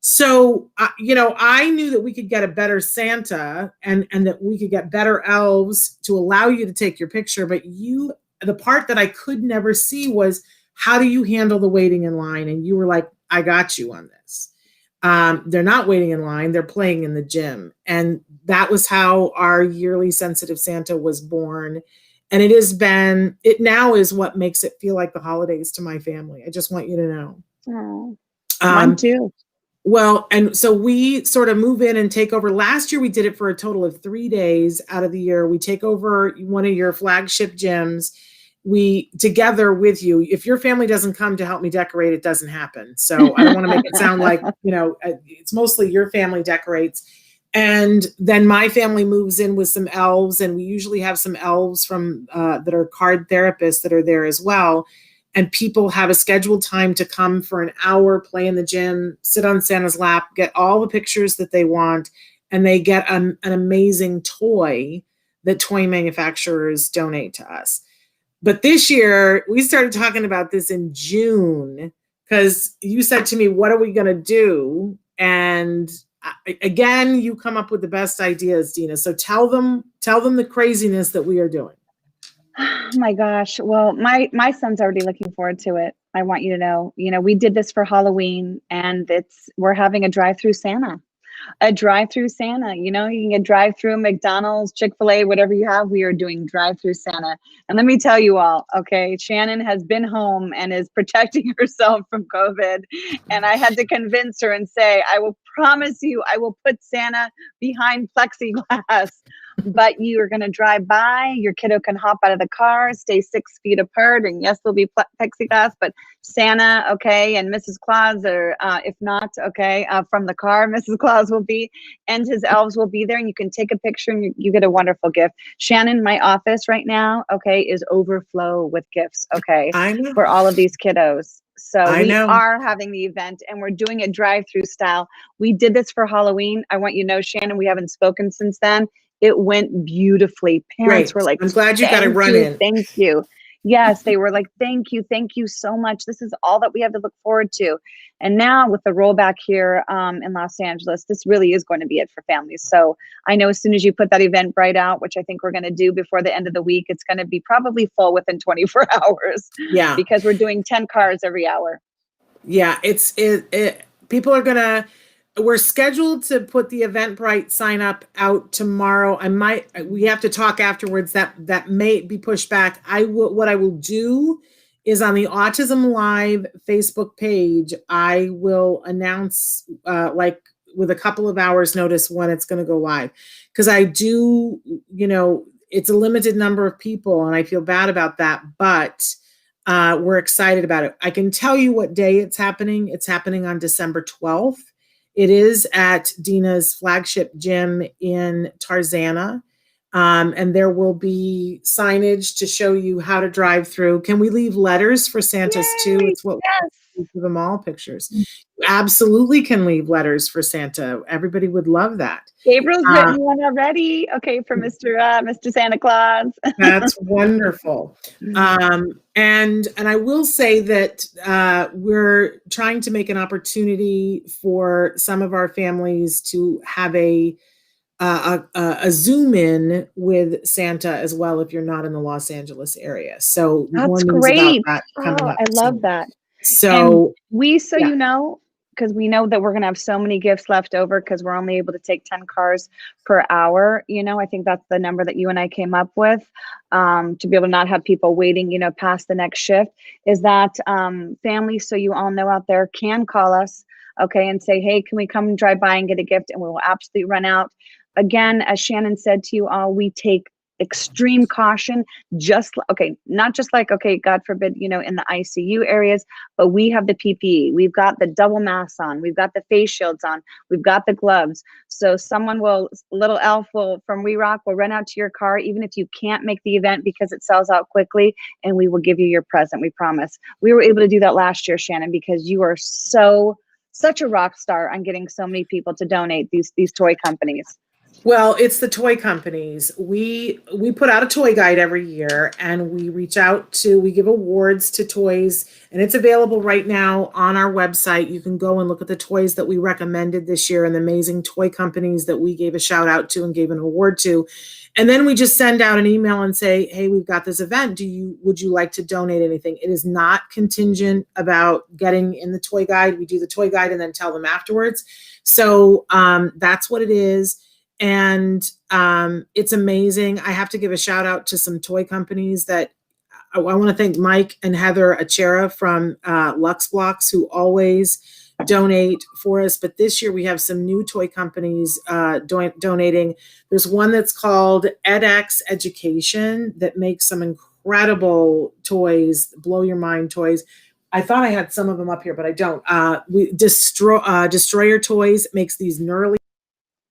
So, I knew that we could get a better Santa and that we could get better elves to allow you to take your picture. But the part that I could never see was, how do you handle the waiting in line? And you were like, I got you on this. They're not waiting in line. They're playing in the gym. And that was how our yearly Sensitive Santa was born. And it now is what makes it feel like the holidays to my family. I just want you to know. Oh, mine too. Well, and so we sort of move in and take over. Last year, we did it for a total of 3 days out of the year. We take over one of your flagship gyms. We together with you. If your family doesn't come to help me decorate, it doesn't happen. So I don't want to make it sound like, it's mostly your family decorates. And then my family moves in with some elves, and we usually have some elves from that are card therapists that are there as well. And people have a scheduled time to come for an hour, play in the gym, sit on Santa's lap, get all the pictures that they want, and they get an amazing toy that toy manufacturers donate to us. But this year, we started talking about this in June because you said to me, what are we going to do? And again, you come up with the best ideas, Dina. So tell them the craziness that we are doing. Oh my gosh. Well, my son's already looking forward to it. I want you to know, we did this for Halloween and we're having a drive-through Santa. A drive-through Santa, you can get drive-through McDonald's, Chick-fil-A, whatever you have. We are doing drive-through Santa. And let me tell you all, okay, Shannon has been home and is protecting herself from COVID. And I had to convince her and say, I will promise you, I will put Santa behind plexiglass. But you are going to drive by, your kiddo can hop out of the car, stay 6 feet apart, and yes, there'll be plexiglass, but Santa, okay, and Mrs. Claus, or if not, okay, from the car, Mrs. Claus will be, and his elves will be there, and you can take a picture, and you get a wonderful gift. Shannon, my office right now, okay, is overflow with gifts, okay, for all of these kiddos. So we are having the event, and we're doing a drive-through style. We did this for Halloween. I want you to know, Shannon, we haven't spoken since then. It went beautifully. Parents were like, I'm glad you got to run in. Thank you. Yes, they were like, thank you so much. This is all that we have to look forward to. And now with the rollback here in Los Angeles, this really is going to be it for families. So I know as soon as you put that Eventbrite out, which I think we're going to do before the end of the week, it's going to be probably full within 24 hours. Yeah. Because we're doing 10 cars every hour. Yeah, people are going to, we're scheduled to put the Eventbrite sign up out tomorrow. We have to talk afterwards. That may be pushed back. What I will do is on the Autism Live Facebook page, I will announce with a couple of hours notice when it's going to go live. Because I do, it's a limited number of people and I feel bad about that, but we're excited about it. I can tell you what day it's happening. It's happening on December 12th. It is at Dina's flagship gym in Tarzana. And there will be signage to show you how to drive through. Can we leave letters for Santas too? Yay! It's what Yes. we give them all pictures. You absolutely can leave letters for Santa. Everybody would love that. Gabriel's written one already. Okay, for Mr. Santa Claus. That's wonderful. And I will say that we're trying to make an opportunity for some of our families to have a Zoom in with Santa as well if you're not in the Los Angeles area. So more That's news great. about that coming up. I love soon. that. So you know, because we know that we're going to have so many gifts left over because we're only able to take 10 cars per hour. You know, I think that's the number that you and I came up with, to be able to not have people waiting, you know, past the next shift, is that families, so you all know out there, can call us, okay, and say, hey, can we come and drive by and get a gift? And we will absolutely run out. Again, as Shannon said to you all, we take extreme caution, not just like, okay, God forbid, you know, in the ICU areas, but we have the PPE, we've got the double masks on, we've got the face shields on, we've got the gloves. So little elf from We Rock will run out to your car, even if you can't make the event because it sells out quickly, and we will give you your present, we promise. We were able to do that last year, Shannon, because you are such a rock star on getting so many people to donate, these toy companies. Well, it's the toy companies. We put out a toy guide every year, and we give awards to toys, and it's available right now on our website. You can go and look at the toys that we recommended this year and the amazing toy companies that we gave a shout out to and gave an award to. And then we just send out an email and say, hey, we've got this event. Would you like to donate anything? It is not contingent about getting in the toy guide. We do the toy guide and then tell them afterwards. So that's what it is. And it's amazing. I have to give a shout out to some toy companies that I want to thank Mike and Heather Achera from Lux Blocks, who always donate for us. But this year we have some new toy companies donating. There's one that's called edX Education that makes some incredible toys, blow your mind toys. I thought I had some of them up here, but I don't. Destroyer Toys makes these gnarly.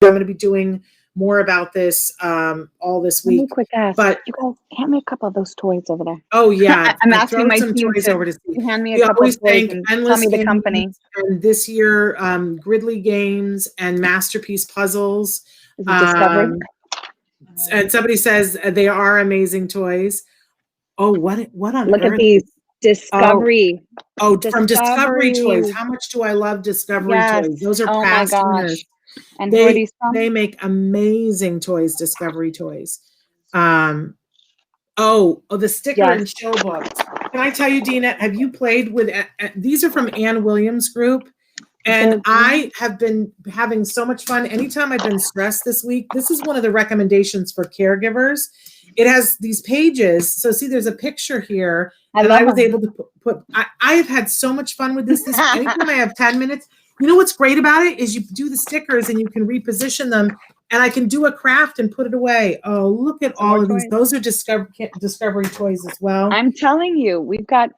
I'm going to be doing more about this all this week. Let me quick ask, but you guys hand me a couple of those toys over there. Oh yeah, I'm asking my team toys over to see. Hand me a couple of toys and tell me the company. And this year, Gridley Games and Masterpiece Puzzles. Discovery. And somebody says they are amazing toys. Oh, what on Look earth? at these. Discovery. From Discovery Toys. How much do I love Discovery Toys? Those are past winners. And they make amazing toys, Discovery Toys. The sticker and show books. Can I tell you, Dina, have you played with, these are from Ann Williams' group, and I have been having so much fun. Anytime I've been stressed this week, this is one of the recommendations for caregivers. It has these pages. So see, there's a picture here. I was able to put, I have had so much fun with this. Anytime I have 10 minutes, you know what's great about it is you do the stickers and you can reposition them, and I can do a craft and put it away. Oh, look at all of these. Those are Discovery Toys as well. I'm telling you, we've got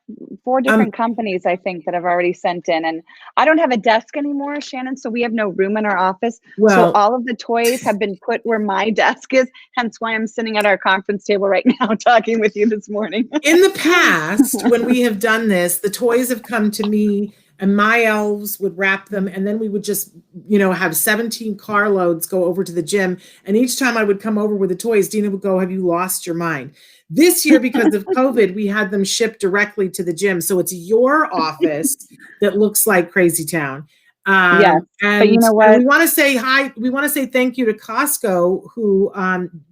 4 different companies, I think, that have already sent in. And I don't have a desk anymore, Shannon, so we have no room in our office. So all of the toys have been put where my desk is, hence why I'm sitting at our conference table right now talking with you this morning. In the past, when we have done this, the toys have come to me, and my elves would wrap them, and then we would just, have 17 carloads go over to the gym. And each time I would come over with the toys, Dina would go, have you lost your mind? This year, because of COVID, we had them shipped directly to the gym. So it's your office that looks like Crazy Town. Yes, and, but you know what? We want to say hi. We want to say thank you to Costco, who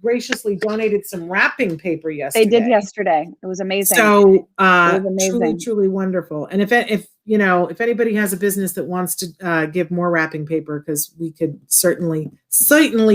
graciously donated some wrapping paper yesterday. They did yesterday. It was amazing. So it was amazing. truly wonderful. And if anybody has a business that wants to give more wrapping paper, because we could certainly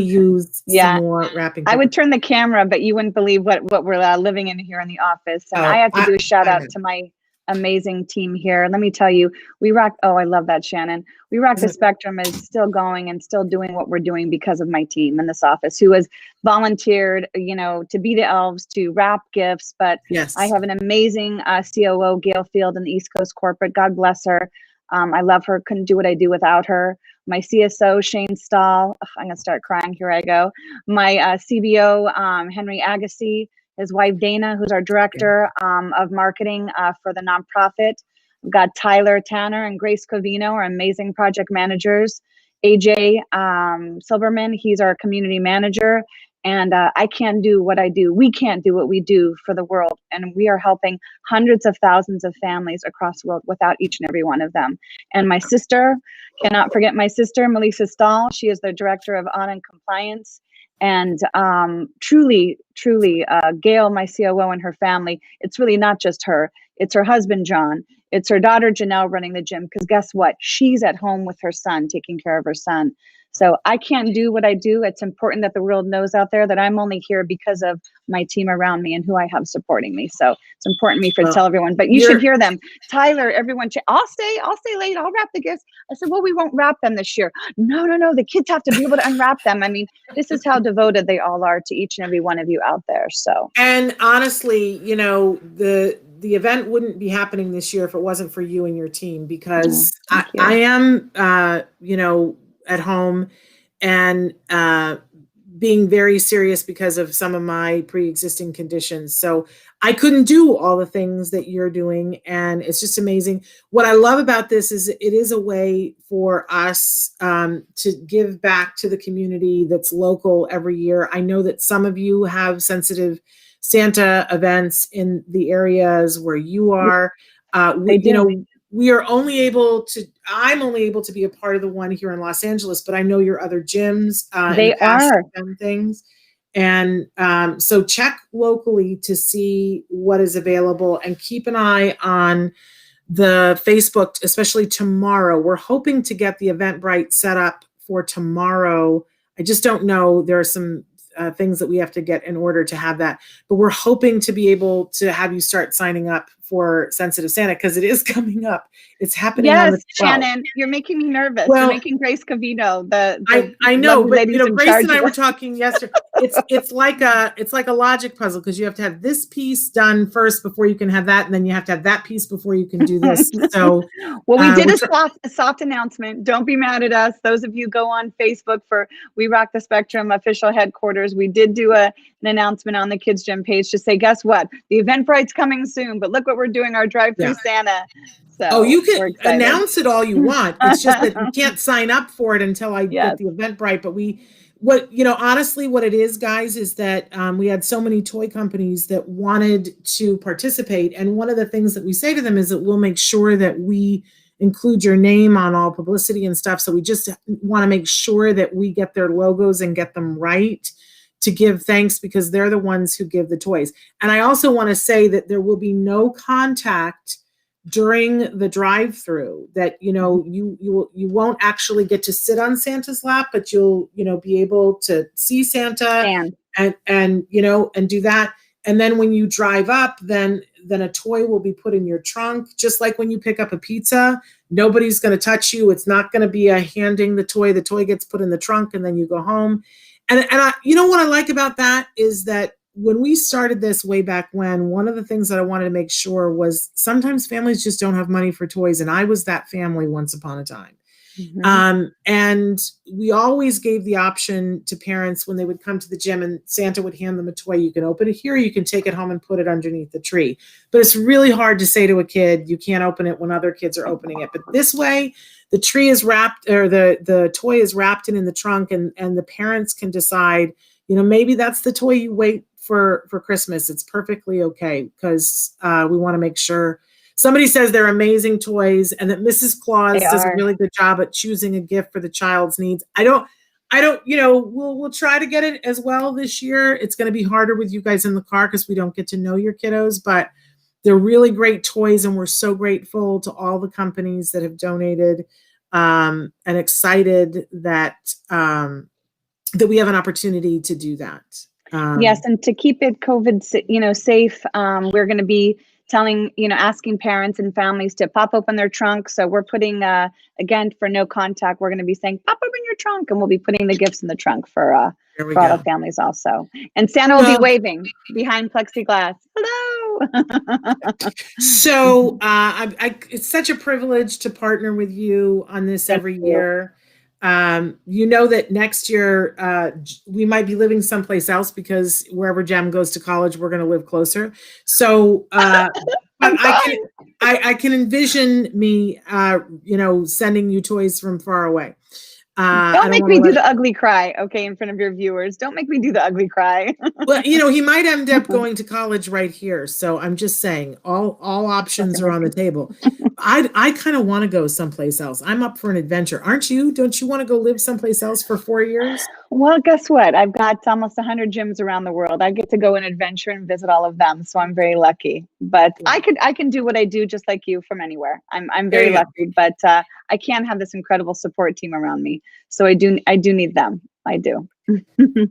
use some more wrapping paper. I would turn the camera, but you wouldn't believe what we're living in here in the office. And I have to do a shout out to my amazing team here. Let me tell you, We Rock. Oh, I love that, Shannon. We Rock the Spectrum is still going and still doing what we're doing because of my team in this office, who has volunteered, to be the elves, to wrap gifts. But I have an amazing COO, Gail Field, in the East Coast corporate. God bless her. I love her. Couldn't do what I do without her. my CSO, Shane Stahl. Ugh, I'm going to start crying. Here I go. My CBO, Henry Agassi, his wife, Dina, who's our director of marketing for the nonprofit. We've got Tyler Tanner and Grace Covino, our amazing project managers. AJ Silverman, he's our community manager. And I can't do what I do. We can't do what we do for the world. And we are helping hundreds of thousands of families across the world without each and every one of them. And my sister, cannot forget my sister, Melissa Stahl. She is the director of Audit and Compliance. And truly, Gail, my COO, and her family, it's really not just her. It's her husband, John. It's her daughter, Janelle, running the gym. Because guess what? She's at home with her son, taking care of her son. So I can't do what I do. It's important that the world knows out there that I'm only here because of my team around me and who I have supporting me. So it's important to me to tell everyone, but you should hear them. Tyler, everyone, I'll stay late. I'll wrap the gifts. I said, well, we won't wrap them this year. No. The kids have to be able to unwrap them. I mean, this is how devoted they all are to each and every one of you out there. So, and honestly, you know, the event wouldn't be happening this year if it wasn't for you and your team, because I am, you know, at home and being very serious because of some of my pre-existing conditions. So I couldn't do all the things that you're doing. And it's just amazing. What I love about this is it is a way for us to give back to the community that's local every year. I know that some of you have sensitive Santa events in the areas where you are. You know, I'm only able to be a part of the one here in Los Angeles, but I know your other gyms they are done things. And so check locally to see what is available and keep an eye on the Facebook, especially tomorrow. We're hoping to get the Eventbrite set up for tomorrow. I just don't know. There are some things that we have to get in order to have that, but we're hoping to be able to have you start signing up for Sensitive Santa, because it is coming up. It's happening on the 12th. Shannon, you're making me nervous. Well, you're making Grace Covino. I know, but you know, Grace and I were talking yesterday. It's like a logic puzzle, because you have to have this piece done first before you can have that, and then you have to have that piece before you can do this. So, well, we did a soft announcement. Don't be mad at us. Those of you go on Facebook for We Rock the Spectrum official headquarters. We did do an announcement on the Kids Gym page to say, guess what? The Eventbrite's coming soon, but look what we're doing, our drive-through Santa. So you can announce it all you want. It's just that you can't sign up for it until I get the Eventbrite. But honestly, what it is, guys, is that we had so many toy companies that wanted to participate. And one of the things that we say to them is that we'll make sure that we include your name on all publicity and stuff. So we just want to make sure that we get their logos and get them right to give thanks, because they're the ones who give the toys. And I also want to say that there will be no contact during the drive-through, that you won't actually get to sit on Santa's lap, but you'll be able to see Santa and do that. And then when you drive up, then a toy will be put in your trunk, just like when you pick up a pizza. Nobody's going to touch you. It's not going to be a handing the toy. The toy gets put in the trunk and then you go home. And what I like about that is that when we started this way back when, one of the things that I wanted to make sure was sometimes families just don't have money for toys. And I was that family once upon a time. Mm-hmm. And we always gave the option to parents when they would come to the gym and Santa would hand them a toy. You can open it here, you can take it home and put it underneath the tree. But it's really hard to say to a kid, you can't open it when other kids are opening it. But this way, the tree is wrapped, or the toy is wrapped in the trunk, and the parents can decide, maybe that's the toy you wait for Christmas. It's perfectly okay, because we want to make sure. Somebody says they're amazing toys and that Mrs. Claus does a really good job at choosing a gift for the child's needs. I don't, we'll try to get it as well this year. It's going to be harder with you guys in the car because we don't get to know your kiddos, but they're really great toys. And we're so grateful to all the companies that have donated, and excited that we have an opportunity to do that. Yes. And to keep it COVID, safe, we're going to be asking parents and families to pop open their trunk. So we're putting, again, for no contact, we're going to be saying, pop open your trunk, and we'll be putting the gifts in the trunk for all the families also. And Santa will be waving behind plexiglass. Hello. So it's such a privilege to partner with you on this every year. You know that next year we might be living someplace else because wherever Jem goes to college, we're going to live closer. So, but I can envision me, sending you toys from far away. Don't make me do the ugly cry, okay, in front of your viewers. Don't make me do the ugly cry. Well, he might end up going to college right here. So I'm just saying, all options are on the table. I kind of want to go someplace else. I'm up for an adventure, aren't you? Don't you want to go live someplace else for 4 years? Well, guess what? I've got almost 100 gyms around the world. I get to go and adventure and visit all of them, so I'm very lucky. But I can do what I do just like you from anywhere. I'm very lucky, but I can't have this incredible support team around me. So I do need them. I do.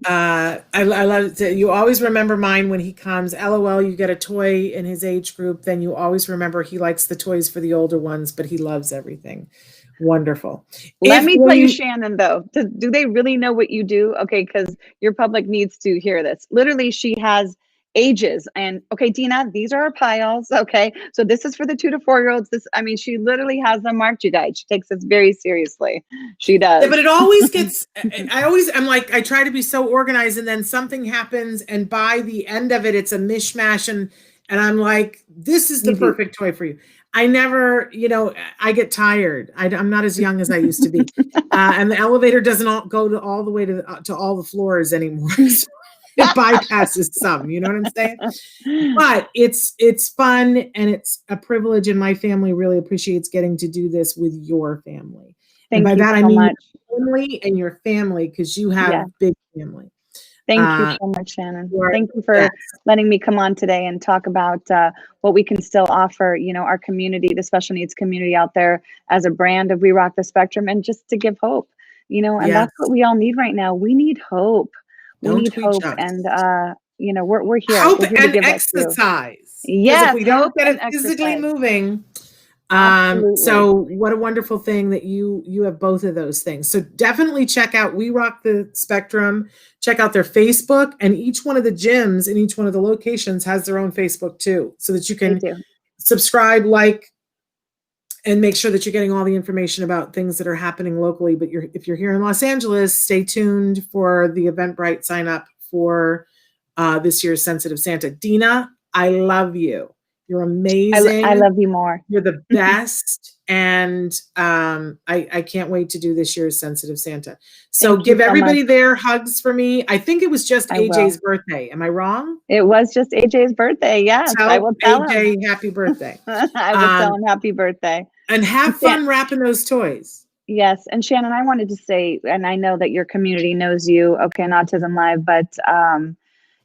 I love it. You always remember mine when he comes. LOL, you get a toy in his age group, then you always remember he likes the toys for the older ones, but he loves everything. Wonderful. Let me tell you, Shannon, though, do they really know what you do? Okay, because your public needs to hear this. Literally, she has ages. And okay, Dina, these are our piles. Okay, so this is for the 2 to 4 year olds. She literally has them marked, you guys. She takes this very seriously. She does. Yeah, but it always gets, I'm like, I try to be so organized, and then something happens, and by the end of it, it's a mishmash, and I'm like, this is the perfect toy for you. I never, I get tired. I'm not as young as I used to be. And the elevator doesn't go all the way to all the floors anymore. So it bypasses some, you know what I'm saying? But it's fun, and it's a privilege, and my family really appreciates getting to do this with your family. Thank and by you that, so I mean much. Your family and your family, because you have big family. Thank you so much, Shannon. Thank you for letting me come on today and talk about what we can still offer, our community, the special needs community out there as a brand of We Rock the Spectrum, and just to give hope, and that's what we all need right now. We need hope. We need hope. And, we're here. Hope we're here and to give exercise. Yes, if we don't get it physically moving. So what a wonderful thing that you have both of those things. So definitely check out We Rock the Spectrum. Check out their Facebook, and each one of the gyms in each one of the locations has their own Facebook too, so that you can subscribe, like, and make sure that you're getting all the information about things that are happening locally. But if you're here in Los Angeles, stay tuned for the Eventbrite sign up for this year's Sensitive Santa. Dina, I love you. You're amazing. I love you more. You're the best. And I can't wait to do this year's Sensitive Santa. So give everybody their hugs for me. I think it was just AJ's birthday. Am I wrong? It was just AJ's birthday. Yes. I will tell AJ happy birthday. I will tell him happy birthday. And have fun wrapping those toys. Yes. And Shannon, I wanted to say, and I know that your community knows you, okay, on Autism-live, but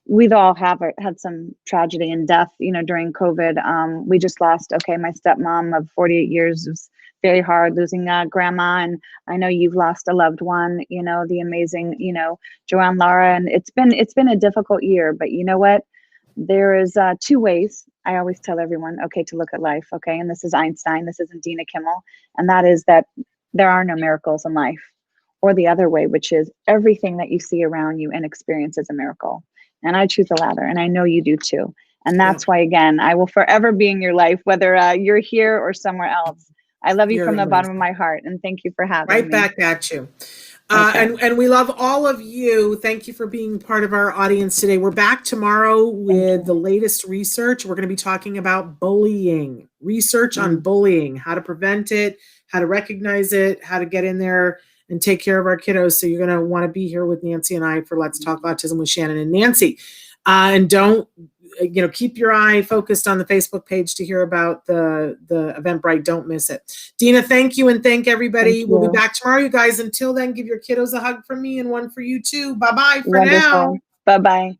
we've all had some tragedy and death, during COVID. We just lost, my stepmom of 48 years. It was very hard losing grandma. And I know you've lost a loved one, the amazing, Joanne Lara. And it's been a difficult year, but you know what? There is 2 ways I always tell everyone, to look at life. Okay. And this is Einstein. This isn't Dina Kimmel. And that is that there are no miracles in life. Or the other way, which is everything that you see around you and experience is a miracle. And I choose the latter, and I know you do too. And that's why, again, I will forever be in your life, whether you're here or somewhere else. I love you from the bottom of my heart, and thank you for having me. Right back at you. And we love all of you. Thank you for being part of our audience today. We're back tomorrow with the latest research. We're going to be talking about bullying, research on bullying, how to prevent it, how to recognize it, how to get in there and take care of our kiddos. So you're going to want to be here with Nancy and I for Let's Talk Autism with Shannon and Nancy. And don't, keep your eye focused on the Facebook page to hear about the Eventbrite. Don't miss it. Dina, thank you. And thank everybody. We'll be back tomorrow, you guys. Until then, give your kiddos a hug from me and one for you too. Bye-bye for now. Bye-bye.